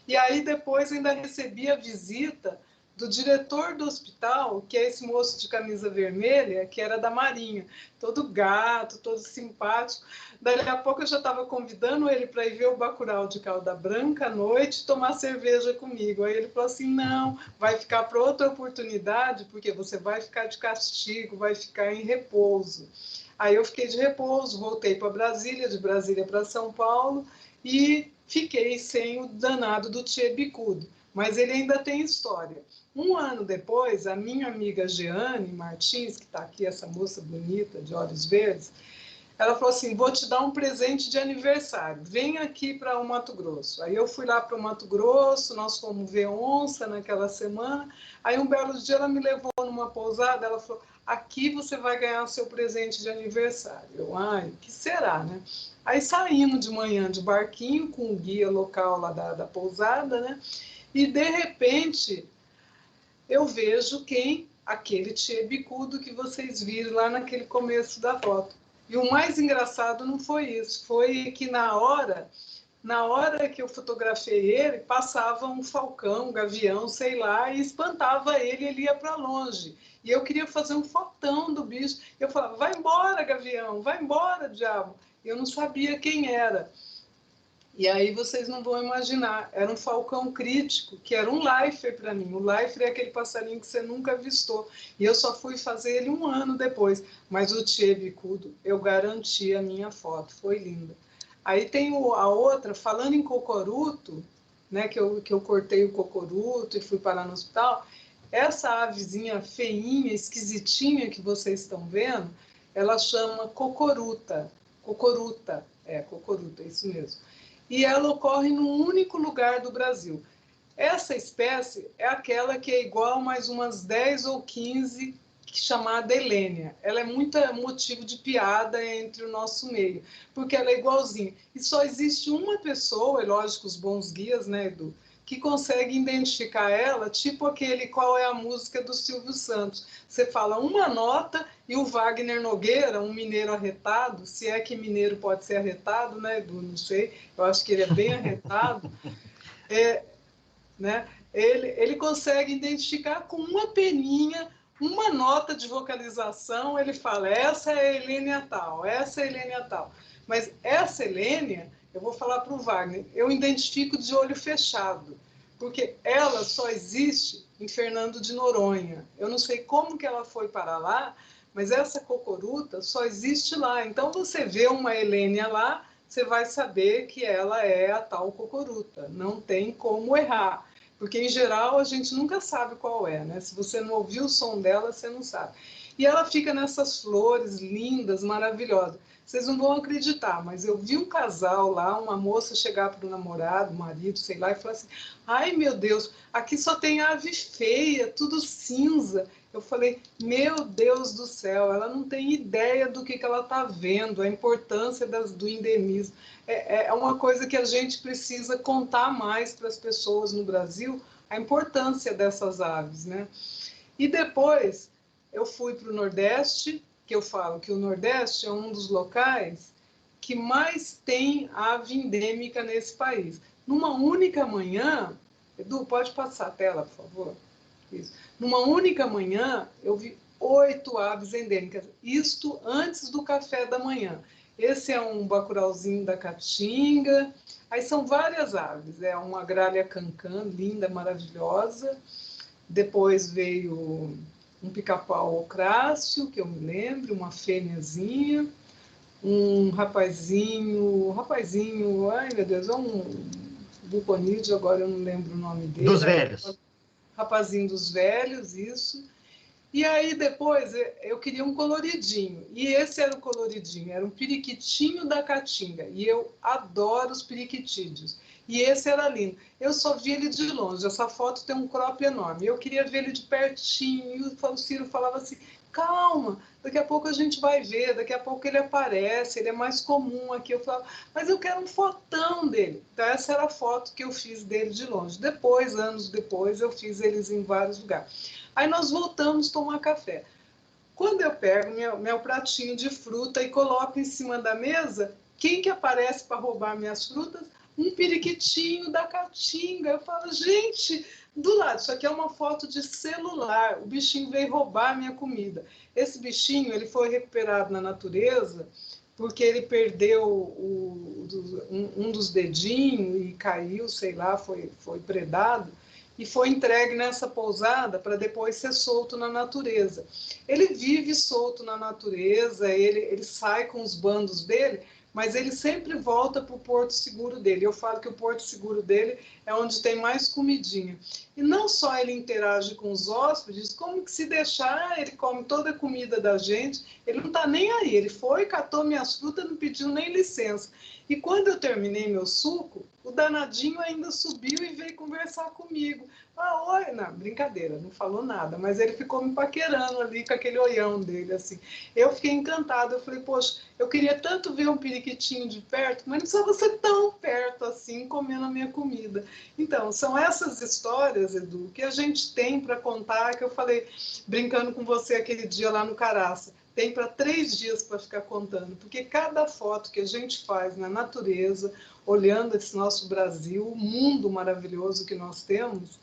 E aí depois ainda recebi a visita do diretor do hospital, que é esse moço de camisa vermelha, que era da Marinha, todo gato, todo simpático. Dali a pouco eu já estava convidando ele para ir ver o Bacurau de Calda Branca à noite, tomar cerveja comigo. Aí ele falou assim, não, vai ficar para outra oportunidade, porque você vai ficar de castigo, vai ficar em repouso. Aí eu fiquei de repouso, voltei para Brasília, de Brasília para São Paulo, e fiquei sem o danado do Tchê Bicudo. Mas ele ainda tem história. Um ano depois, a minha amiga Jeane Martins, que está aqui, essa moça bonita, de olhos verdes, ela falou assim, vou te dar um presente de aniversário, vem aqui para o Mato Grosso. Aí eu fui lá para o Mato Grosso, nós fomos ver onça naquela semana, aí um belo dia ela me levou numa pousada, ela falou, aqui você vai ganhar o seu presente de aniversário. Eu, ai, o que será, né? Aí saímos de manhã de barquinho com o guia local lá da pousada, né? E de repente eu vejo aquele Tchê Bicudo que vocês viram lá naquele começo da foto. E o mais engraçado não foi isso, foi que na hora que eu fotografei ele, passava um falcão, um gavião, sei lá, e espantava ele ia para longe. E eu queria fazer um fotão do bicho. Eu falava, vai embora, gavião, vai embora, diabo. Eu não sabia quem era. E aí vocês não vão imaginar, era um falcão crítico, que era um lifer para mim. O lifer é aquele passarinho que você nunca avistou. E eu só fui fazer ele um ano depois. Mas o Tchê Bicudo, eu garanti a minha foto, foi linda. Aí tem a outra, falando em cocoruto, né, que eu cortei o cocoruto e fui parar no hospital. Essa avezinha feinha, esquisitinha que vocês estão vendo, ela chama cocoruta. Cocoruta, cocoruta, é isso mesmo. E ela ocorre num único lugar do Brasil. Essa espécie é aquela que é igual mais umas 10 ou 15, chamada Helênia. Ela é muito motivo de piada entre o nosso meio, porque ela é igualzinha. E só existe uma pessoa, e lógico, os bons guias, né, Edu, que consegue identificar ela, tipo aquele qual é a música do Silvio Santos. Você fala uma nota e o Wagner Nogueira, um mineiro arretado, se é que mineiro pode ser arretado, né, Edu? Não sei, eu acho que ele é bem arretado, né? Ele consegue identificar com uma peninha, uma nota de vocalização, ele fala, essa é a Helênia tal, essa é a Helênia tal. Mas essa Helênia, eu vou falar para o Wagner, eu identifico de olho fechado, porque ela só existe em Fernando de Noronha. Eu não sei como que ela foi para lá, mas essa cocoruta só existe lá. Então, você vê uma Helênia lá, você vai saber que ela é a tal cocoruta. Não tem como errar. Porque, em geral, a gente nunca sabe qual é, né? Se você não ouviu o som dela, você não sabe. E ela fica nessas flores lindas, maravilhosas. Vocês não vão acreditar, mas eu vi um casal lá, uma moça chegar para o namorado, marido, sei lá, e falar assim, ai, meu Deus, aqui só tem ave feia, tudo cinza. Eu falei, meu Deus do céu, ela não tem ideia do que ela está vendo, a importância do endemismo. É uma coisa que a gente precisa contar mais para as pessoas no Brasil, a importância dessas aves, né? E depois eu fui para o Nordeste, que eu falo que o Nordeste é um dos locais que mais tem ave endêmica nesse país. Numa única manhã, Edu, pode passar a tela, por favor? Isso. Numa única manhã, eu vi 8 aves endêmicas, isto antes do café da manhã. Esse é um bacurauzinho da Caatinga, aí são várias aves, é uma gralha cancã, linda, maravilhosa. Depois veio um pica-pau ocráceo, que eu me lembro, uma fêmeazinha, um rapazinho, ai meu Deus, é um buconídeo, agora eu não lembro o nome dele. Dos velhos. Rapazinho dos velhos, isso. E aí depois eu queria um coloridinho, e esse era o coloridinho, era um periquitinho da Caatinga, e eu adoro os periquitídeos. E esse era lindo. Eu só vi ele de longe, essa foto tem um crop enorme. Eu queria ver ele de pertinho, e o Ciro falava assim, calma, daqui a pouco a gente vai ver, daqui a pouco ele aparece, ele é mais comum aqui. Eu falava, mas eu quero um fotão dele. Então essa era a foto que eu fiz dele de longe. Depois, anos depois, eu fiz eles em vários lugares. Aí nós voltamos a tomar café. Quando eu pego meu pratinho de fruta e coloco em cima da mesa, quem que aparece para roubar minhas frutas? Um periquitinho da Caatinga. Eu falo, gente, do lado, isso aqui é uma foto de celular. O bichinho veio roubar minha comida. Esse bichinho, ele foi recuperado na natureza porque ele perdeu um dos dedinhos e caiu, sei lá, foi predado e foi entregue nessa pousada para depois ser solto na natureza. Ele vive solto na natureza, ele sai com os bandos dele, mas ele sempre volta para o porto seguro dele. Eu falo que o porto seguro dele é onde tem mais comidinha. E não só ele interage com os hóspedes, como que se deixar, ele come toda a comida da gente, ele não está nem aí. Ele foi, catou minhas frutas, não pediu nem licença. E quando eu terminei meu suco, o danadinho ainda subiu e veio conversar comigo. Ah, oi, não, brincadeira, não falou nada, mas ele ficou me paquerando ali com aquele olhão dele, assim. Eu fiquei encantada, eu falei, poxa, eu queria tanto ver um periquitinho de perto, mas não precisava ser tão perto assim, comendo a minha comida. Então, são essas histórias, Edu, que a gente tem para contar, que eu falei, brincando com você aquele dia lá no Caraça, tem para 3 dias para ficar contando, porque cada foto que a gente faz na natureza, olhando esse nosso Brasil, o mundo maravilhoso que nós temos,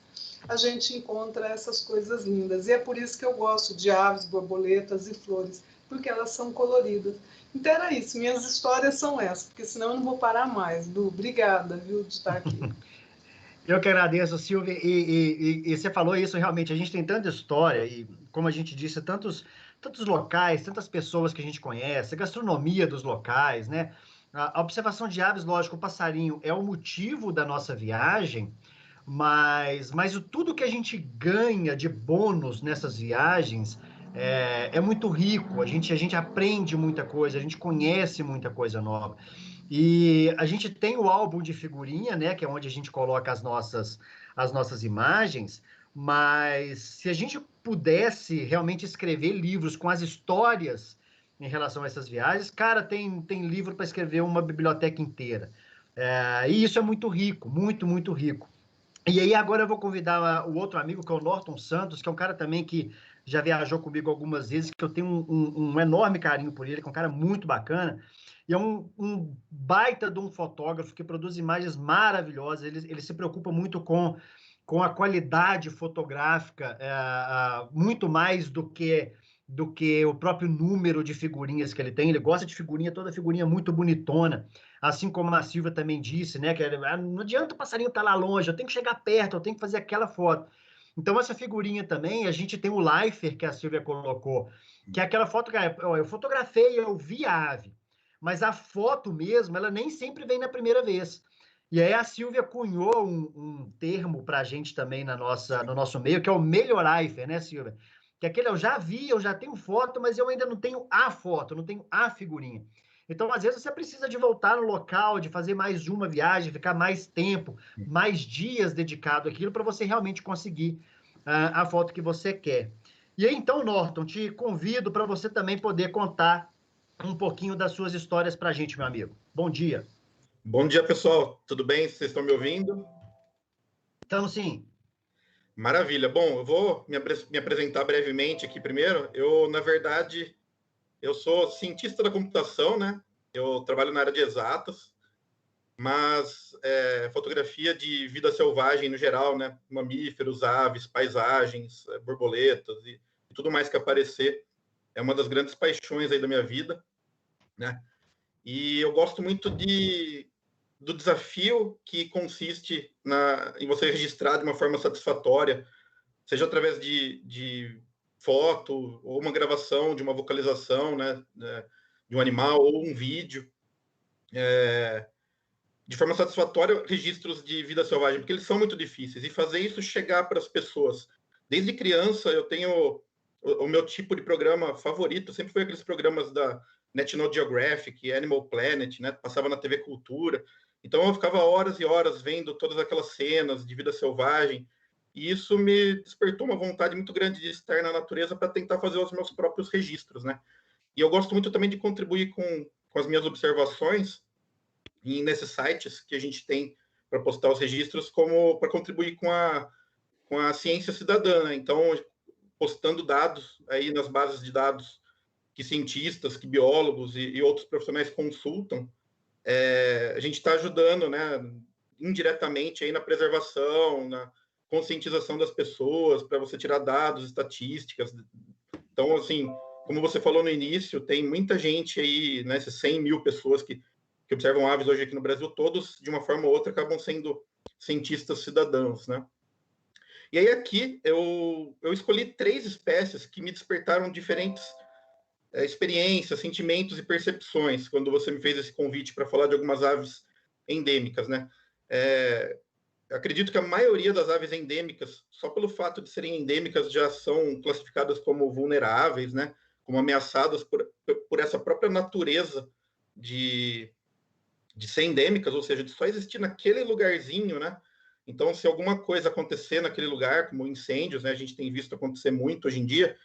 a gente encontra essas coisas lindas. E é por isso que eu gosto de aves, borboletas e flores, porque elas são coloridas. Então era isso, minhas histórias são essas, porque senão eu não vou parar mais. Du, obrigada, viu, de estar aqui. Eu que agradeço, Silvia, e você falou isso realmente, a gente tem tanta história, e como a gente disse, tantos locais, tantas pessoas que a gente conhece, a gastronomia dos locais, né? A observação de aves, lógico, o passarinho é o motivo da nossa viagem, mas tudo que a gente ganha de bônus nessas viagens é muito rico, a gente aprende muita coisa, a gente conhece muita coisa nova. E a gente tem o álbum de figurinha, né, que é onde a gente coloca as nossas imagens, mas se a gente pudesse realmente escrever livros com as histórias em relação a essas viagens, cara, tem livro para escrever uma biblioteca inteira. E isso é muito rico, muito, muito rico. E aí agora eu vou convidar o outro amigo, que é o Norton Santos, que é um cara também que já viajou comigo algumas vezes, que eu tenho um enorme carinho por ele, que é um cara muito bacana, e é um baita de um fotógrafo que produz imagens maravilhosas, ele se preocupa muito com a qualidade fotográfica, muito mais do que o próprio número de figurinhas que ele tem, ele gosta de figurinha, toda figurinha muito bonitona, assim como a Silvia também disse, né, que não adianta o passarinho estar lá longe, eu tenho que chegar perto, eu tenho que fazer aquela foto. Então, essa figurinha também, a gente tem o Lifer, que a Silvia colocou, que é aquela foto que eu fotografei, eu vi a ave, mas a foto mesmo, ela nem sempre vem na primeira vez. E aí a Silvia cunhou um termo para a gente também no nosso meio, que é o Melhorifer, né, Silvia? Que aquele eu já vi, eu já tenho foto, mas eu ainda não tenho a foto, não tenho a figurinha. Então, às vezes, você precisa de voltar no local, de fazer mais uma viagem, ficar mais tempo, mais dias dedicado àquilo, para você realmente conseguir a foto que você quer. E aí, então, Norton, te convido para você também poder contar um pouquinho das suas histórias para a gente, meu amigo. Bom dia. Bom dia, pessoal. Tudo bem? Vocês estão me ouvindo? Então, sim. Maravilha. Bom, eu vou me apresentar brevemente aqui primeiro. Na verdade, eu sou cientista da computação, né? Eu trabalho na área de exatas, mas fotografia de vida selvagem no geral, né? Mamíferos, aves, paisagens, borboletas e tudo mais que aparecer. É uma das grandes paixões aí da minha vida, né? E eu gosto muito do desafio que consiste em você registrar de uma forma satisfatória, seja através de foto, ou uma gravação, de uma vocalização, né, de um animal, ou um vídeo, de forma satisfatória, registros de vida selvagem, porque eles são muito difíceis, e fazer isso chegar para as pessoas. Desde criança, eu tenho o meu tipo de programa favorito sempre foi aqueles programas da National Geographic, Animal Planet, né? Passava na TV Cultura. Então eu ficava horas e horas vendo todas aquelas cenas de vida selvagem, e isso me despertou uma vontade muito grande de estar na natureza para tentar fazer os meus próprios registros, né? E eu gosto muito também de contribuir com as minhas observações e nesses sites que a gente tem para postar os registros, como para contribuir com a ciência cidadã, né? Então, postando dados aí nas bases de dados que cientistas, que biólogos e outros profissionais consultam, a gente está ajudando, né, indiretamente aí na preservação, na conscientização das pessoas, para você tirar dados, estatísticas. Então, assim, como você falou no início, tem muita gente aí, né, essas 100 mil pessoas que observam aves hoje aqui no Brasil, todos, de uma forma ou outra, acabam sendo cientistas cidadãos, né? E aí aqui eu escolhi 3 espécies que me despertaram diferentes experiências, sentimentos e percepções quando você me fez esse convite para falar de algumas aves endêmicas, né? Acredito que a maioria das aves endêmicas, só pelo fato de serem endêmicas, já são classificadas como vulneráveis, né? Como ameaçadas por essa própria natureza de ser endêmicas, ou seja, de só existir naquele lugarzinho, né? Então, se alguma coisa acontecer naquele lugar, como incêndios, né? A gente tem visto acontecer muito hoje em dia,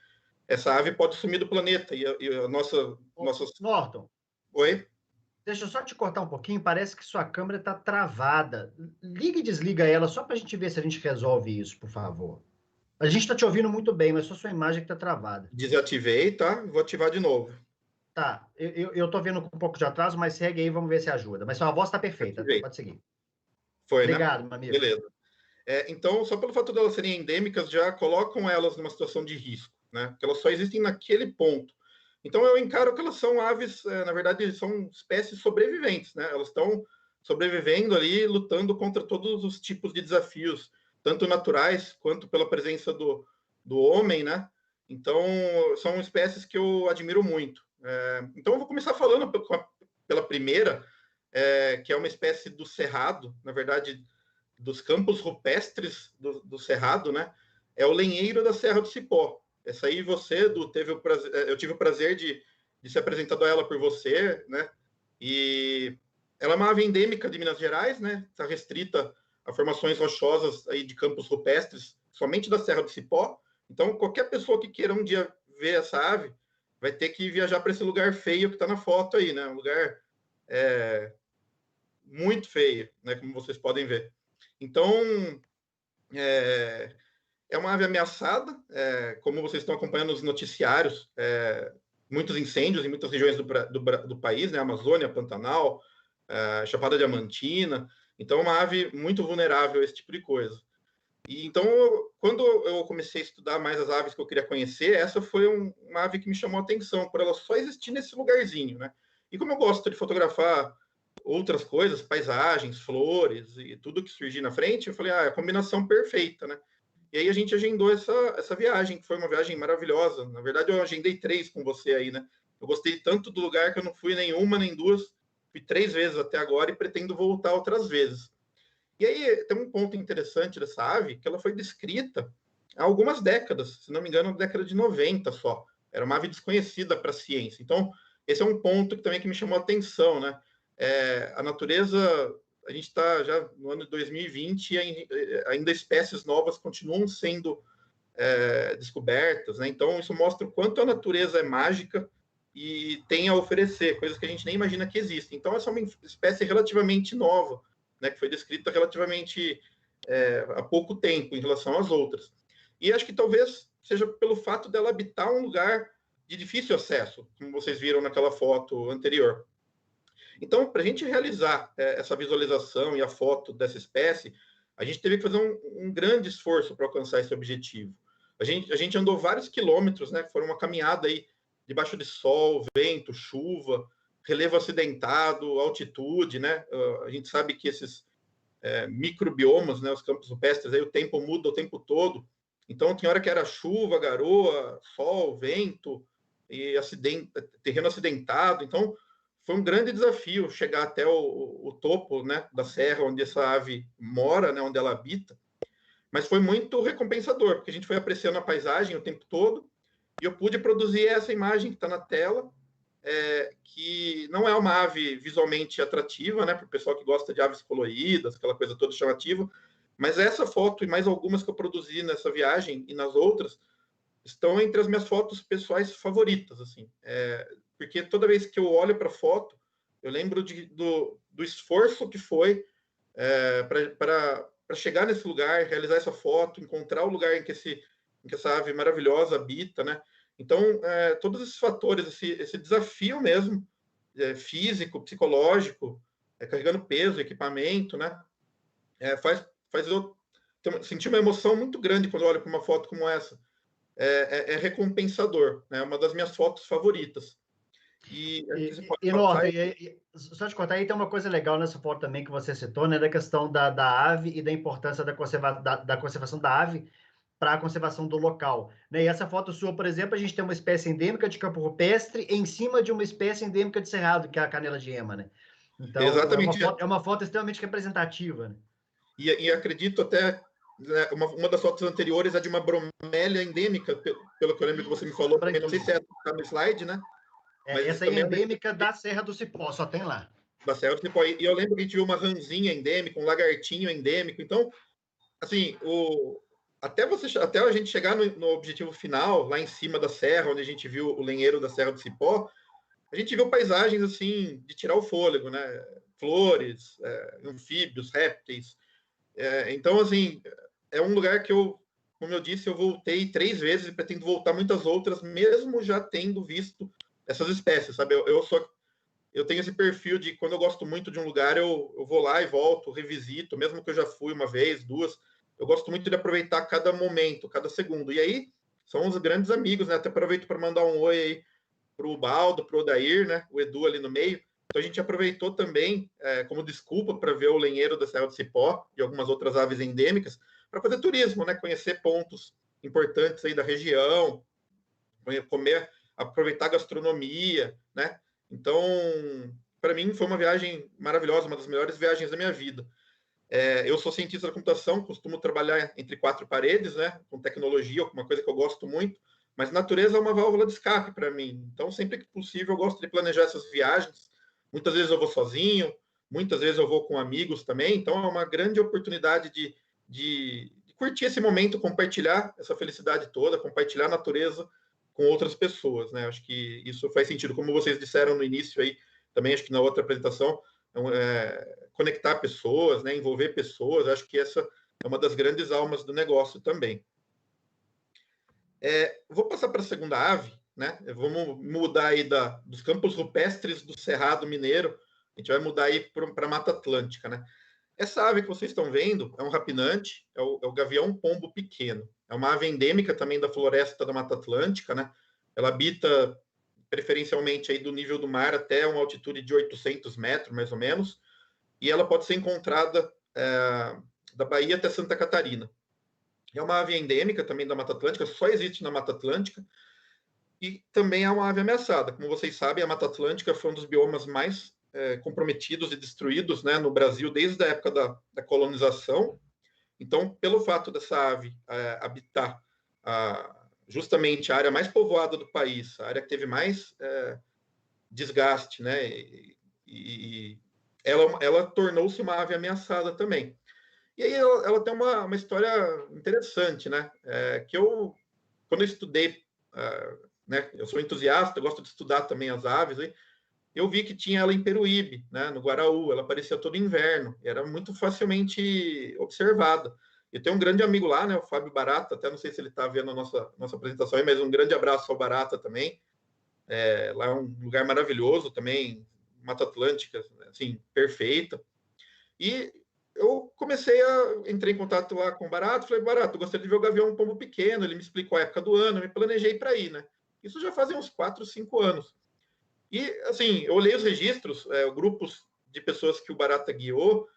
essa ave pode sumir do planeta. E a nossa... Norton, Oi? deixa eu só te cortar um pouquinho, parece que sua câmera está travada. Liga e desliga ela só para a gente ver se a gente resolve isso, por favor. A gente está te ouvindo muito bem, mas só sua imagem que está travada. Desativei, tá? Vou ativar de novo. Tá, eu tô vendo com um pouco de atraso, mas segue aí, vamos ver se ajuda. Mas sua voz está perfeita, Ativei. pode seguir. Foi, Obrigado, né? meu amigo. Beleza. Então, só pelo fato de elas serem endêmicas, já colocam elas numa situação de risco, né? Porque elas só existem naquele ponto. Então, eu encaro que elas são aves, na verdade, são espécies sobreviventes, né? Elas estão sobrevivendo ali, lutando contra todos os tipos de desafios, tanto naturais quanto pela presença do homem, né? Então, são espécies que eu admiro muito. Então, eu vou começar falando pela primeira, que é uma espécie do cerrado, na verdade, dos campos rupestres do Cerrado, né? É o lenheiro da Serra do Cipó. Essa aí você, Edu, eu tive o prazer de ser apresentado a ela por você, né? E ela é uma ave endêmica de Minas Gerais, né? Está restrita a formações rochosas aí de campos rupestres, somente da Serra do Cipó. Então, qualquer pessoa que queira um dia ver essa ave vai ter que viajar para esse lugar feio que está na foto aí, né? Um lugar muito feio, né? Como vocês podem ver. Então, é uma ave ameaçada, como vocês estão acompanhando nos noticiários, muitos incêndios em muitas regiões do país, né? Amazônia, Pantanal, Chapada Diamantina. Então, é uma ave muito vulnerável a esse tipo de coisa. E então, quando eu comecei a estudar mais as aves que eu queria conhecer, essa foi uma ave que me chamou a atenção, por ela só existir nesse lugarzinho, né? E como eu gosto de fotografar outras coisas, paisagens, flores e tudo que surgir na frente, eu falei, é a combinação perfeita, né? E aí a gente agendou essa viagem, que foi uma viagem maravilhosa. Na verdade, eu agendei 3 com você aí, né? Eu gostei tanto do lugar que eu não fui nenhuma, nem 2, fui 3 vezes até agora e pretendo voltar outras vezes. E aí tem um ponto interessante dessa ave, que ela foi descrita há algumas décadas, se não me engano, na década de 90 só. Era uma ave desconhecida para a ciência. Então, esse é um ponto que também que me chamou a atenção, né? A natureza, a gente está já no ano de 2020 e ainda espécies novas continuam sendo descobertas, né? Então, isso mostra o quanto a natureza é mágica e tem a oferecer coisas que a gente nem imagina que existem. Então, essa é uma espécie relativamente nova, né? Que foi descrita relativamente há pouco tempo em relação às outras. E acho que talvez seja pelo fato dela habitar um lugar de difícil acesso, como vocês viram naquela foto anterior. Então, para a gente realizar essa visualização e a foto dessa espécie, a gente teve que fazer um grande esforço para alcançar esse objetivo. A gente andou vários quilômetros, né? Foram uma caminhada aí debaixo de sol, vento, chuva, relevo acidentado, altitude, né? A gente sabe que esses microbiomas, né? Os campos rupestres, aí o tempo muda o tempo todo. Então, tinha hora que era chuva, garoa, sol, vento, e terreno acidentado. Então, foi um grande desafio chegar até o topo, né, da serra onde essa ave mora, né, onde ela habita. Mas foi muito recompensador, porque a gente foi apreciando a paisagem o tempo todo. e eu pude produzir essa imagem que está na tela, que não é uma ave visualmente atrativa, né, para o pessoal que gosta de aves coloridas, aquela coisa toda chamativa, mas essa foto e mais algumas que eu produzi nessa viagem e nas outras estão entre as minhas fotos pessoais favoritas, assim, porque toda vez que eu olho para a foto, eu lembro do esforço que foi para chegar nesse lugar, realizar essa foto, encontrar o lugar em que essa ave maravilhosa habita, né? Então, todos esses fatores, esse desafio mesmo, físico, psicológico, carregando peso, equipamento, né? Faz eu sentir uma emoção muito grande quando eu olho para uma foto como essa. É recompensador, né? É uma das minhas fotos favoritas. Norton, só te contar, aí tem uma coisa legal nessa foto também que você citou, né, da questão da ave e da importância da conservação da ave para a conservação do local. Né? E essa foto sua, por exemplo, a gente tem uma espécie endêmica de campo rupestre em cima de uma espécie endêmica de cerrado, que é a canela de ema, né? Então, exatamente. É uma foto extremamente representativa. Né? E acredito até, né, uma das fotos anteriores é de uma bromélia endêmica, pelo que eu lembro que você me falou, também não sei se está no slide, né? Mas essa aí é endêmica da Serra do Cipó, só tem lá. Da Serra do Cipó. E eu lembro que a gente viu uma ranzinha endêmica, um lagartinho endêmico. Então, assim, até a gente chegar no objetivo final, lá em cima da serra, onde a gente viu o lenheiro da Serra do Cipó, a gente viu paisagens, assim, de tirar o fôlego, né? Flores, anfíbios, répteis. Então, assim, é um lugar que como eu disse, eu voltei 3 vezes e pretendo voltar muitas outras, mesmo já tendo visto essas espécies, sabe? Eu tenho esse perfil de quando eu gosto muito de um lugar, eu vou lá e volto, revisito, mesmo que eu já fui uma vez, 2. Eu gosto muito de aproveitar cada momento, cada segundo. E aí, são os grandes amigos, né? Até aproveito para mandar um oi aí pro Baldo, pro Odair, né? O Edu ali no meio. Então a gente aproveitou também, como desculpa, para ver o lenheiro da Serra do Cipó e algumas outras aves endêmicas, para fazer turismo, né? Conhecer pontos importantes aí da região, comer, aproveitar a gastronomia, né? Então, para mim, foi uma viagem maravilhosa, uma das melhores viagens da minha vida. Eu sou cientista da computação, costumo trabalhar entre 4 paredes, né? Com tecnologia, uma coisa que eu gosto muito, mas natureza é uma válvula de escape para mim. Então, sempre que possível, eu gosto de planejar essas viagens. Muitas vezes eu vou sozinho, muitas vezes eu vou com amigos também. Então, é uma grande oportunidade de curtir esse momento, compartilhar essa felicidade toda, compartilhar a natureza com outras pessoas, né? Acho que isso faz sentido. Como vocês disseram no início aí, também acho que na outra apresentação, conectar pessoas, né? Envolver pessoas, acho que essa é uma das grandes almas do negócio também. Vou passar para a segunda ave, né? Vamos mudar aí dos campos rupestres do Cerrado Mineiro, a gente vai mudar aí para a Mata Atlântica, né? Essa ave que vocês estão vendo é um rapinante, é o gavião-pombo pequeno. É uma ave endêmica também da floresta da Mata Atlântica, né? Ela habita preferencialmente aí do nível do mar até uma altitude de 800 metros, mais ou menos, e ela pode ser encontrada da Bahia até Santa Catarina. É uma ave endêmica também da Mata Atlântica, só existe na Mata Atlântica, e também é uma ave ameaçada. Como vocês sabem, a Mata Atlântica foi um dos biomas mais comprometidos e destruídos, né, no Brasil desde a época da colonização. Então, pelo fato dessa ave habitar justamente a área mais povoada do país, a área que teve mais desgaste, né, e ela tornou-se uma ave ameaçada também. E aí ela tem uma história interessante, né, quando eu estudei, né, eu sou entusiasta, eu gosto de estudar também as aves, aí, eu vi que tinha ela em Peruíbe, né, no Guaraú, ela aparecia todo inverno, e era muito facilmente observada. Eu tenho um grande amigo lá, né, o Fábio Barata, até não sei se ele está vendo a nossa apresentação aí, mas um grande abraço ao Barata também. Lá é um lugar maravilhoso também, Mata Atlântica, assim, perfeita. E eu entrei em contato lá com o Barata, falei, Barata, eu gostaria de ver o gavião-pombo pequeno, ele me explicou a época do ano, eu me planejei para ir, né. Isso já fazem uns 4, 5 anos. E, assim, eu olhei os registros, grupos de pessoas que o Barata guiou,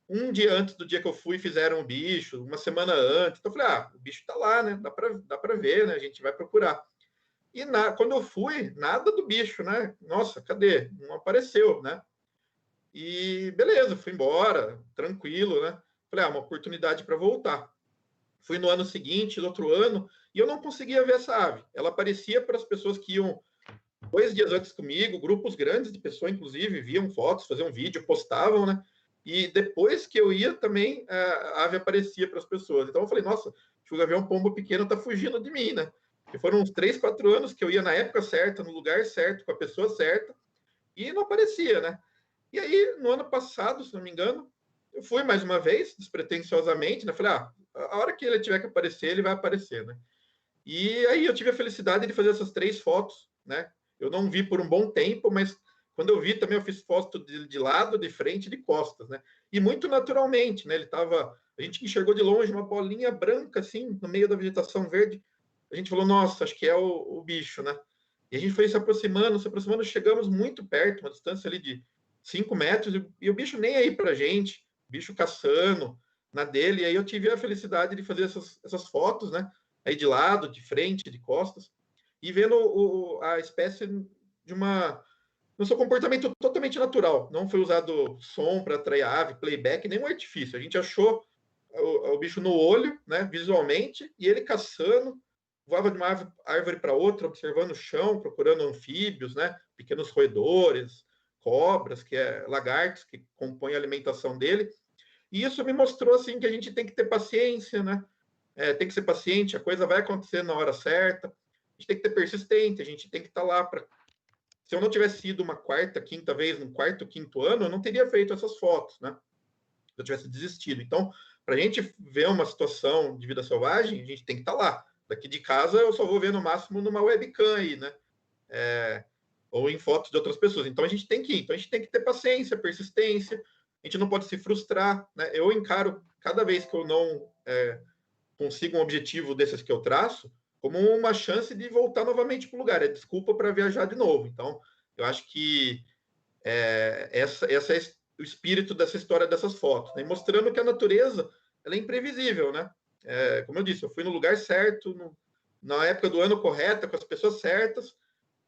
um dia antes do dia que eu fui, fizeram o bicho, uma semana antes. Então, eu falei, o bicho tá lá, né? Dá pra ver, né? A gente vai procurar. E quando eu fui, nada do bicho, né? Nossa, cadê? Não apareceu, né? E beleza, fui embora, tranquilo, né? Falei, uma oportunidade para voltar. Fui no ano seguinte, no outro ano, e eu não conseguia ver essa ave. Ela aparecia para as pessoas que iam 2 dias antes comigo, grupos grandes de pessoas, inclusive, viam fotos, faziam vídeo, postavam, né? E depois que eu ia também, a ave aparecia para as pessoas. Então eu falei, nossa, o gavião pombo pequeno está fugindo de mim, né? E foram uns 3, 4 anos que eu ia na época certa, no lugar certo, com a pessoa certa, e não aparecia, né? E aí, no ano passado, se não me engano, eu fui mais uma vez, despretensiosamente, né? Falei, a hora que ele tiver que aparecer, ele vai aparecer, né? E aí eu tive a felicidade de fazer essas 3 fotos, né? Eu não vi por um bom tempo, mas quando eu vi também eu fiz foto de lado, de frente, de costas, né? E muito naturalmente, né? A gente enxergou de longe uma bolinha branca assim no meio da vegetação verde. A gente falou, nossa, acho que é o bicho, né? E a gente foi se aproximando, chegamos muito perto, uma distância ali de 5 metros, e o bicho nem aí pra gente, o bicho caçando na dele. E aí eu tive a felicidade de fazer essas fotos, né? Aí de lado, de frente, de costas, e vendo a espécie no seu comportamento totalmente natural. Não foi usado som para atrair a ave, playback, nenhum artifício. A gente achou o bicho no olho, né, visualmente, e ele caçando, voava de uma árvore para outra, observando o chão, procurando anfíbios, né, pequenos roedores, cobras, lagartos, que compõem a alimentação dele. E isso me mostrou assim que a gente tem que ter paciência, né? Tem que ser paciente, a coisa vai acontecer na hora certa. A gente tem que ter persistente, a gente tem que estar lá para. Se eu não tivesse ido uma 4ª, 5ª vez, no 4º, 5º ano, eu não teria feito essas fotos, né? Se eu tivesse desistido. Então, para a gente ver uma situação de vida selvagem, a gente tem que estar lá. Daqui de casa, eu só vou ver no máximo numa webcam aí, né? Ou em fotos de outras pessoas. Então, a gente tem que ir. Então, a gente tem que ter paciência, persistência. A gente não pode se frustrar, né? Eu encaro, cada vez que eu não consigo um objetivo desses que eu traço, como uma chance de voltar novamente para o lugar. É desculpa para viajar de novo. Então, eu acho que essa é o espírito dessa história dessas fotos, né? Mostrando que a natureza ela é imprevisível, né? Como eu disse, eu fui no lugar certo, na época do ano correta, com as pessoas certas,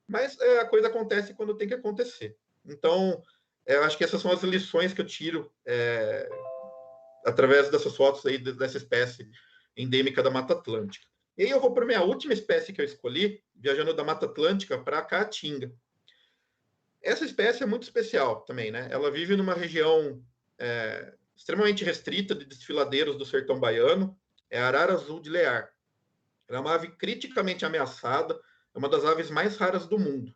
mas a coisa acontece quando tem que acontecer. Então, eu acho que essas são as lições que eu tiro através dessas fotos aí, dessa espécie endêmica da Mata Atlântica. E aí eu vou para a minha última espécie que eu escolhi, viajando da Mata Atlântica para a Caatinga. Essa espécie é muito especial também, né? Ela vive numa região extremamente restrita de desfiladeiros do sertão baiano, é a arara azul de Lear. Ela é uma ave criticamente ameaçada, é uma das aves mais raras do mundo.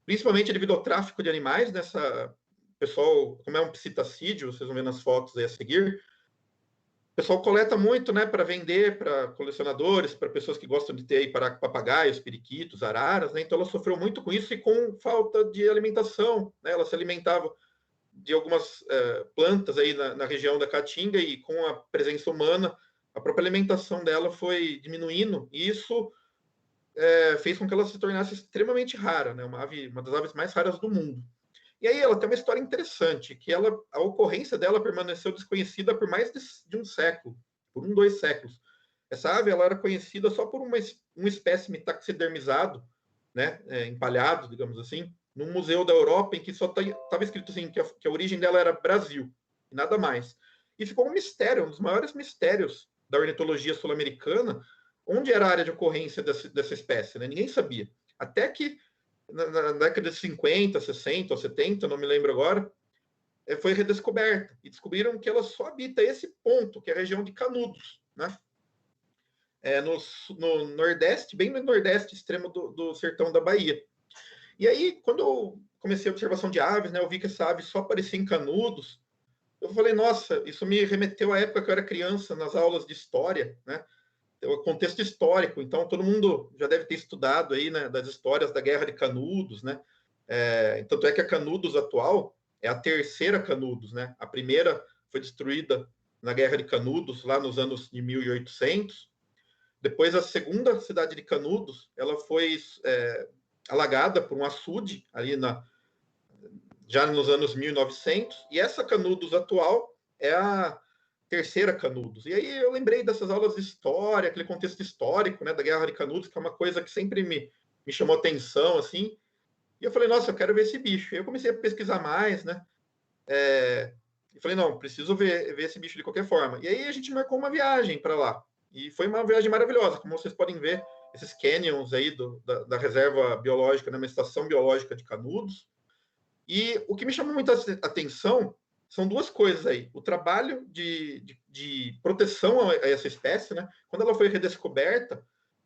Principalmente devido ao tráfico de animais, pessoal, como é um psitacídeo, vocês vão ver nas fotos aí a seguir, o pessoal coleta muito, né, para vender para colecionadores, para pessoas que gostam de ter aí papagaios, periquitos, araras, né? Então ela sofreu muito com isso e com falta de alimentação, né? Ela se alimentava de algumas plantas aí na região da Caatinga, e com a presença humana, a própria alimentação dela foi diminuindo, e isso fez com que ela se tornasse extremamente rara, né? Uma das aves mais raras do mundo. E aí ela tem uma história interessante, que a ocorrência dela permaneceu desconhecida por mais de um século, por 2 séculos. Essa ave ela era conhecida só por um espécime taxidermizado, né, empalhado, digamos assim, num museu da Europa, em que só estava escrito assim, que a origem dela era Brasil, e nada mais. E ficou um mistério, um dos maiores mistérios da ornitologia sul-americana, onde era a área de ocorrência dessa espécie, né? Ninguém sabia. Até que na década de 50, 60 ou 70, não me lembro agora, foi redescoberta. E descobriram que ela só habita esse ponto, que é a região de Canudos, né? No nordeste, bem no nordeste extremo do sertão da Bahia. E aí, quando eu comecei a observação de aves, né, eu vi que essa ave só aparecia em Canudos. Eu falei, nossa, isso me remeteu à época que eu era criança, nas aulas de história, né? O contexto histórico, então todo mundo já deve ter estudado aí, né, das histórias da Guerra de Canudos, né? Tanto é que a Canudos atual é a 3ª Canudos, né? A primeira foi destruída na Guerra de Canudos, lá nos anos de 1800. Depois, a segunda cidade de Canudos, ela foi alagada por um açude ali já nos anos 1900, e essa Canudos atual é a 3ª Canudos. E aí eu lembrei dessas aulas de história, aquele contexto histórico, né, da Guerra de Canudos, que é uma coisa que sempre me chamou atenção, assim. E eu falei, nossa, eu quero ver esse bicho. E eu comecei a pesquisar mais, né? E falei, não, preciso ver esse bicho de qualquer forma. E aí a gente marcou uma viagem para lá. E foi uma viagem maravilhosa, como vocês podem ver, esses canyons aí da reserva biológica, né, uma estação biológica de Canudos. E o que me chamou muita atenção são duas coisas aí. O trabalho de proteção a essa espécie, né? Quando ela foi redescoberta,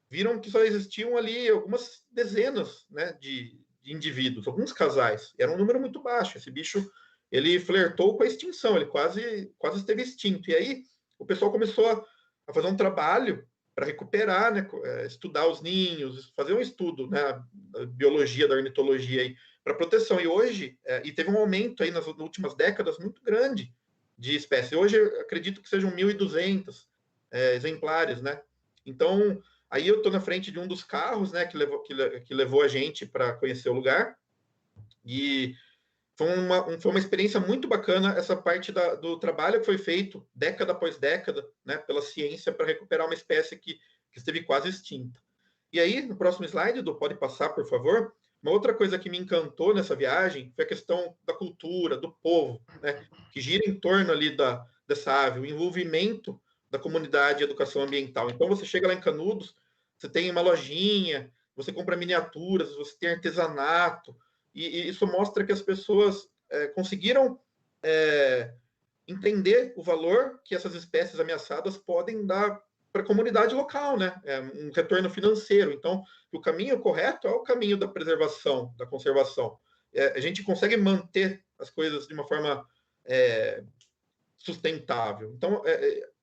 viram que só existiam ali algumas dezenas, né, de indivíduos, alguns casais. Era um número muito baixo. Esse bicho, ele flertou com a extinção, ele quase esteve extinto. E aí o pessoal começou a fazer um trabalho para recuperar, né, estudar os ninhos, fazer um estudo, né, da biologia, da ornitologia aí, para proteção. E hoje, e teve um aumento aí nas últimas décadas muito grande de espécies. Hoje, eu acredito que sejam 1.200 exemplares, né? Então, aí eu estou na frente de um dos carros, né, que levou a gente para conhecer o lugar. E foi uma experiência muito bacana essa parte do trabalho que foi feito década após década, né, pela ciência para recuperar uma espécie que esteve quase extinta. E aí, no próximo slide, pode passar, por favor. Uma outra coisa que me encantou nessa viagem foi a questão da cultura, do povo, né, que gira em torno ali dessa ave, o envolvimento da comunidade e educação ambiental. Então, você chega lá em Canudos, você tem uma lojinha, você compra miniaturas, você tem artesanato, e isso mostra que as pessoas conseguiram entender o valor que essas espécies ameaçadas podem dar para a comunidade local, né? Um retorno financeiro. Então, o caminho correto é o caminho da preservação, da conservação. A gente consegue manter as coisas de uma forma sustentável. Então,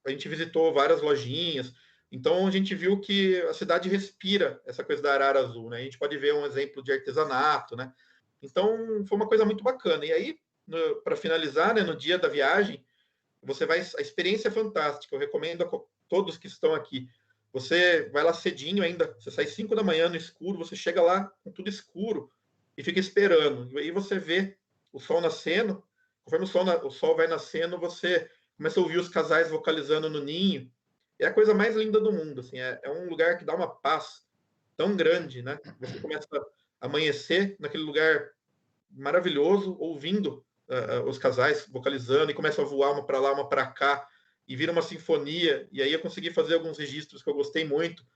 a gente visitou várias lojinhas, então a gente viu que a cidade respira essa coisa da arara azul, né? A gente pode ver um exemplo de artesanato, né? Então, foi uma coisa muito bacana. E aí, para finalizar, né, no dia da viagem, a experiência é fantástica. Eu recomendo a todos que estão aqui. Você vai lá cedinho ainda, você sai 5 da manhã no escuro, você chega lá com tudo escuro e fica esperando. E aí você vê o sol nascendo. Conforme o sol vai nascendo, você começa a ouvir os casais vocalizando no ninho. É a coisa mais linda do mundo. Assim, é um lugar que dá uma paz tão grande, né? Você começa a amanhecer naquele lugar maravilhoso, ouvindo os casais vocalizando, e começa a voar uma para lá, uma para cá, e vira uma sinfonia. E aí eu consegui fazer alguns registros que eu gostei muito.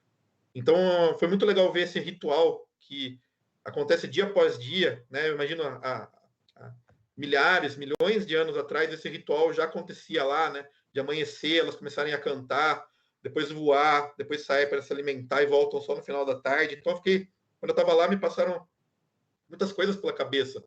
Então, foi muito legal ver esse ritual que acontece dia após dia, né? Eu imagino milhares, milhões de anos atrás, esse ritual já acontecia lá, né? De amanhecer, elas começarem a cantar, depois voar, depois sair para se alimentar e voltam só no final da tarde. Então, quando eu estava lá, me passaram muitas coisas pela cabeça,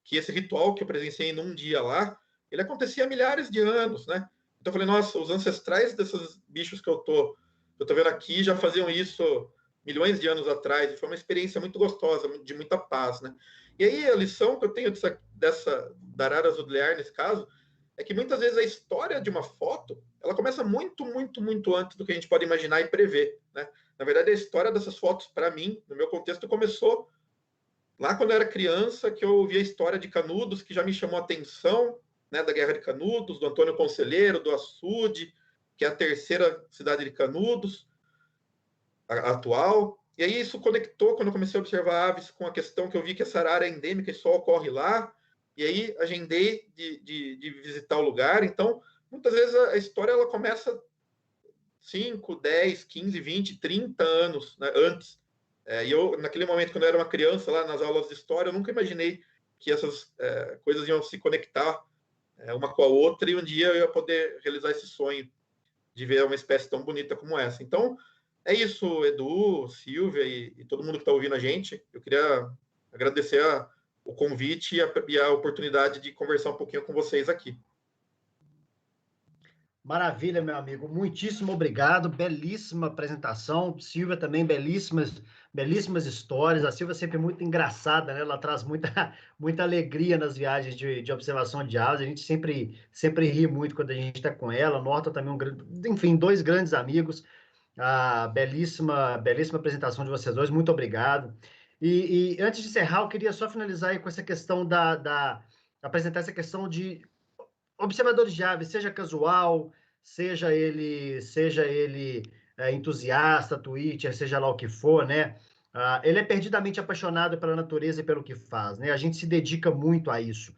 que esse ritual que eu presenciei num dia lá, ele acontecia há milhares de anos, né? Então eu falei, nossa, os ancestrais desses bichos que eu tô vendo aqui já faziam isso milhões de anos atrás, e foi uma experiência muito gostosa, de muita paz, né? E aí a lição que eu tenho da arara azul-lear, nesse caso, é que muitas vezes a história de uma foto, ela começa muito, muito, muito antes do que a gente pode imaginar e prever, né? Na verdade, a história dessas fotos, para mim, no meu contexto, começou lá quando eu era criança, que eu ouvi a história de Canudos, que já me chamou a atenção, né, da Guerra de Canudos, do Antônio Conselheiro, do Açude, que é a terceira cidade de Canudos, a atual. E aí isso conectou, quando eu comecei a observar aves, com a questão que eu vi que essa arara é endêmica e só ocorre lá. E aí agendei de visitar o lugar. Então, muitas vezes a história ela começa 5, 10, 15, 20, 30 anos, né, antes. E eu, naquele momento, quando eu era uma criança, lá nas aulas de história, eu nunca imaginei que essas coisas iam se conectar uma com a outra, e um dia eu ia poder realizar esse sonho de ver uma espécie tão bonita como essa. Então, é isso, Edu, Silvia e todo mundo que está ouvindo a gente. Eu queria agradecer o convite e a oportunidade de conversar um pouquinho com vocês aqui. Maravilha, meu amigo. Muitíssimo obrigado. Belíssima apresentação. Silvia também, belíssimas histórias. A Silvia é sempre muito engraçada, né? Ela traz muita alegria nas viagens de observação de aves. A gente sempre ri muito quando a gente está com ela. Norton também, enfim, 2 grandes amigos. Belíssima apresentação de vocês dois. Muito obrigado. E antes de encerrar, eu queria só finalizar aí com essa questão apresentar essa questão de observadores de aves, seja casual, seja ele entusiasta, Twitter, seja lá o que for, né? Ele é perdidamente apaixonado pela natureza e pelo que faz, né? A gente se dedica muito a isso,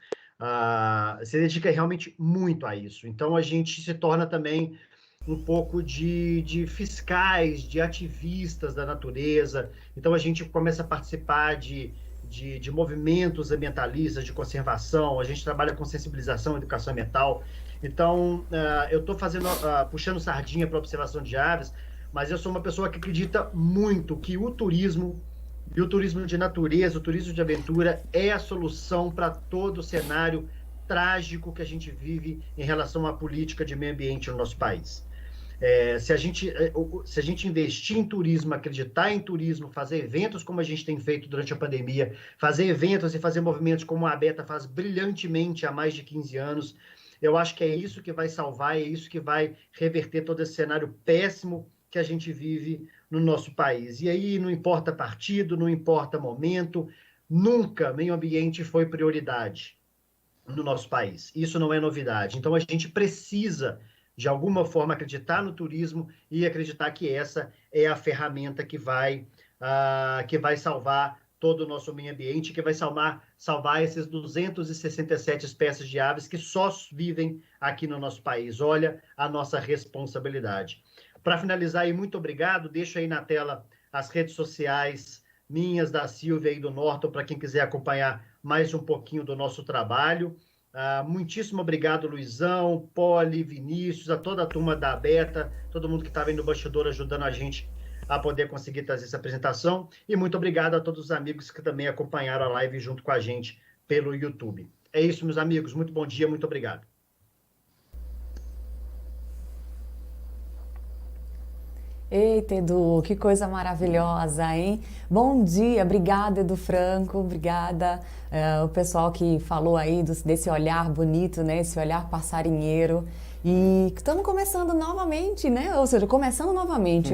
se dedica realmente muito a isso. Então, a gente se torna também um pouco de fiscais, de ativistas da natureza. Então, a gente começa a participar de movimentos ambientalistas, de conservação, a gente trabalha com sensibilização, educação ambiental. Então, eu estou puxando sardinha para observação de aves, mas eu sou uma pessoa que acredita muito que o turismo, e o turismo de natureza, o turismo de aventura, é a solução para todo o cenário trágico que a gente vive em relação à política de meio ambiente no nosso país. Se a gente investir em turismo, acreditar em turismo, fazer eventos como a gente tem feito durante a pandemia, fazer eventos e fazer movimentos como a Abeta faz brilhantemente há mais de 15 anos, eu acho que é isso que vai salvar, é isso que vai reverter todo esse cenário péssimo que a gente vive no nosso país. E aí não importa partido, não importa momento, nunca meio ambiente foi prioridade no nosso país. Isso não é novidade. Então a gente precisa, de alguma forma, acreditar no turismo e acreditar que essa é a ferramenta que vai salvar todo o nosso meio ambiente, que vai salvar esses 267 espécies de aves que só vivem aqui no nosso país. Olha a nossa responsabilidade. Para finalizar, aí, muito obrigado. Deixo aí na tela as redes sociais minhas, da Silvia e do Norton, para quem quiser acompanhar mais um pouquinho do nosso trabalho. Muitíssimo obrigado, Luizão, Poli, Vinícius, a toda a turma da Abeta, todo mundo que estava aí no bastidor ajudando a gente a poder conseguir trazer essa apresentação. E muito obrigado a todos os amigos que também acompanharam a live junto com a gente pelo YouTube. É isso, meus amigos. Muito bom dia, muito obrigado. Eita, Edu, que coisa maravilhosa, hein? Bom dia, obrigada, Edu Franco, obrigada o pessoal que falou aí desse olhar bonito, né? Esse olhar passarinheiro. E estamos começando novamente, né? Ou seja, começando novamente.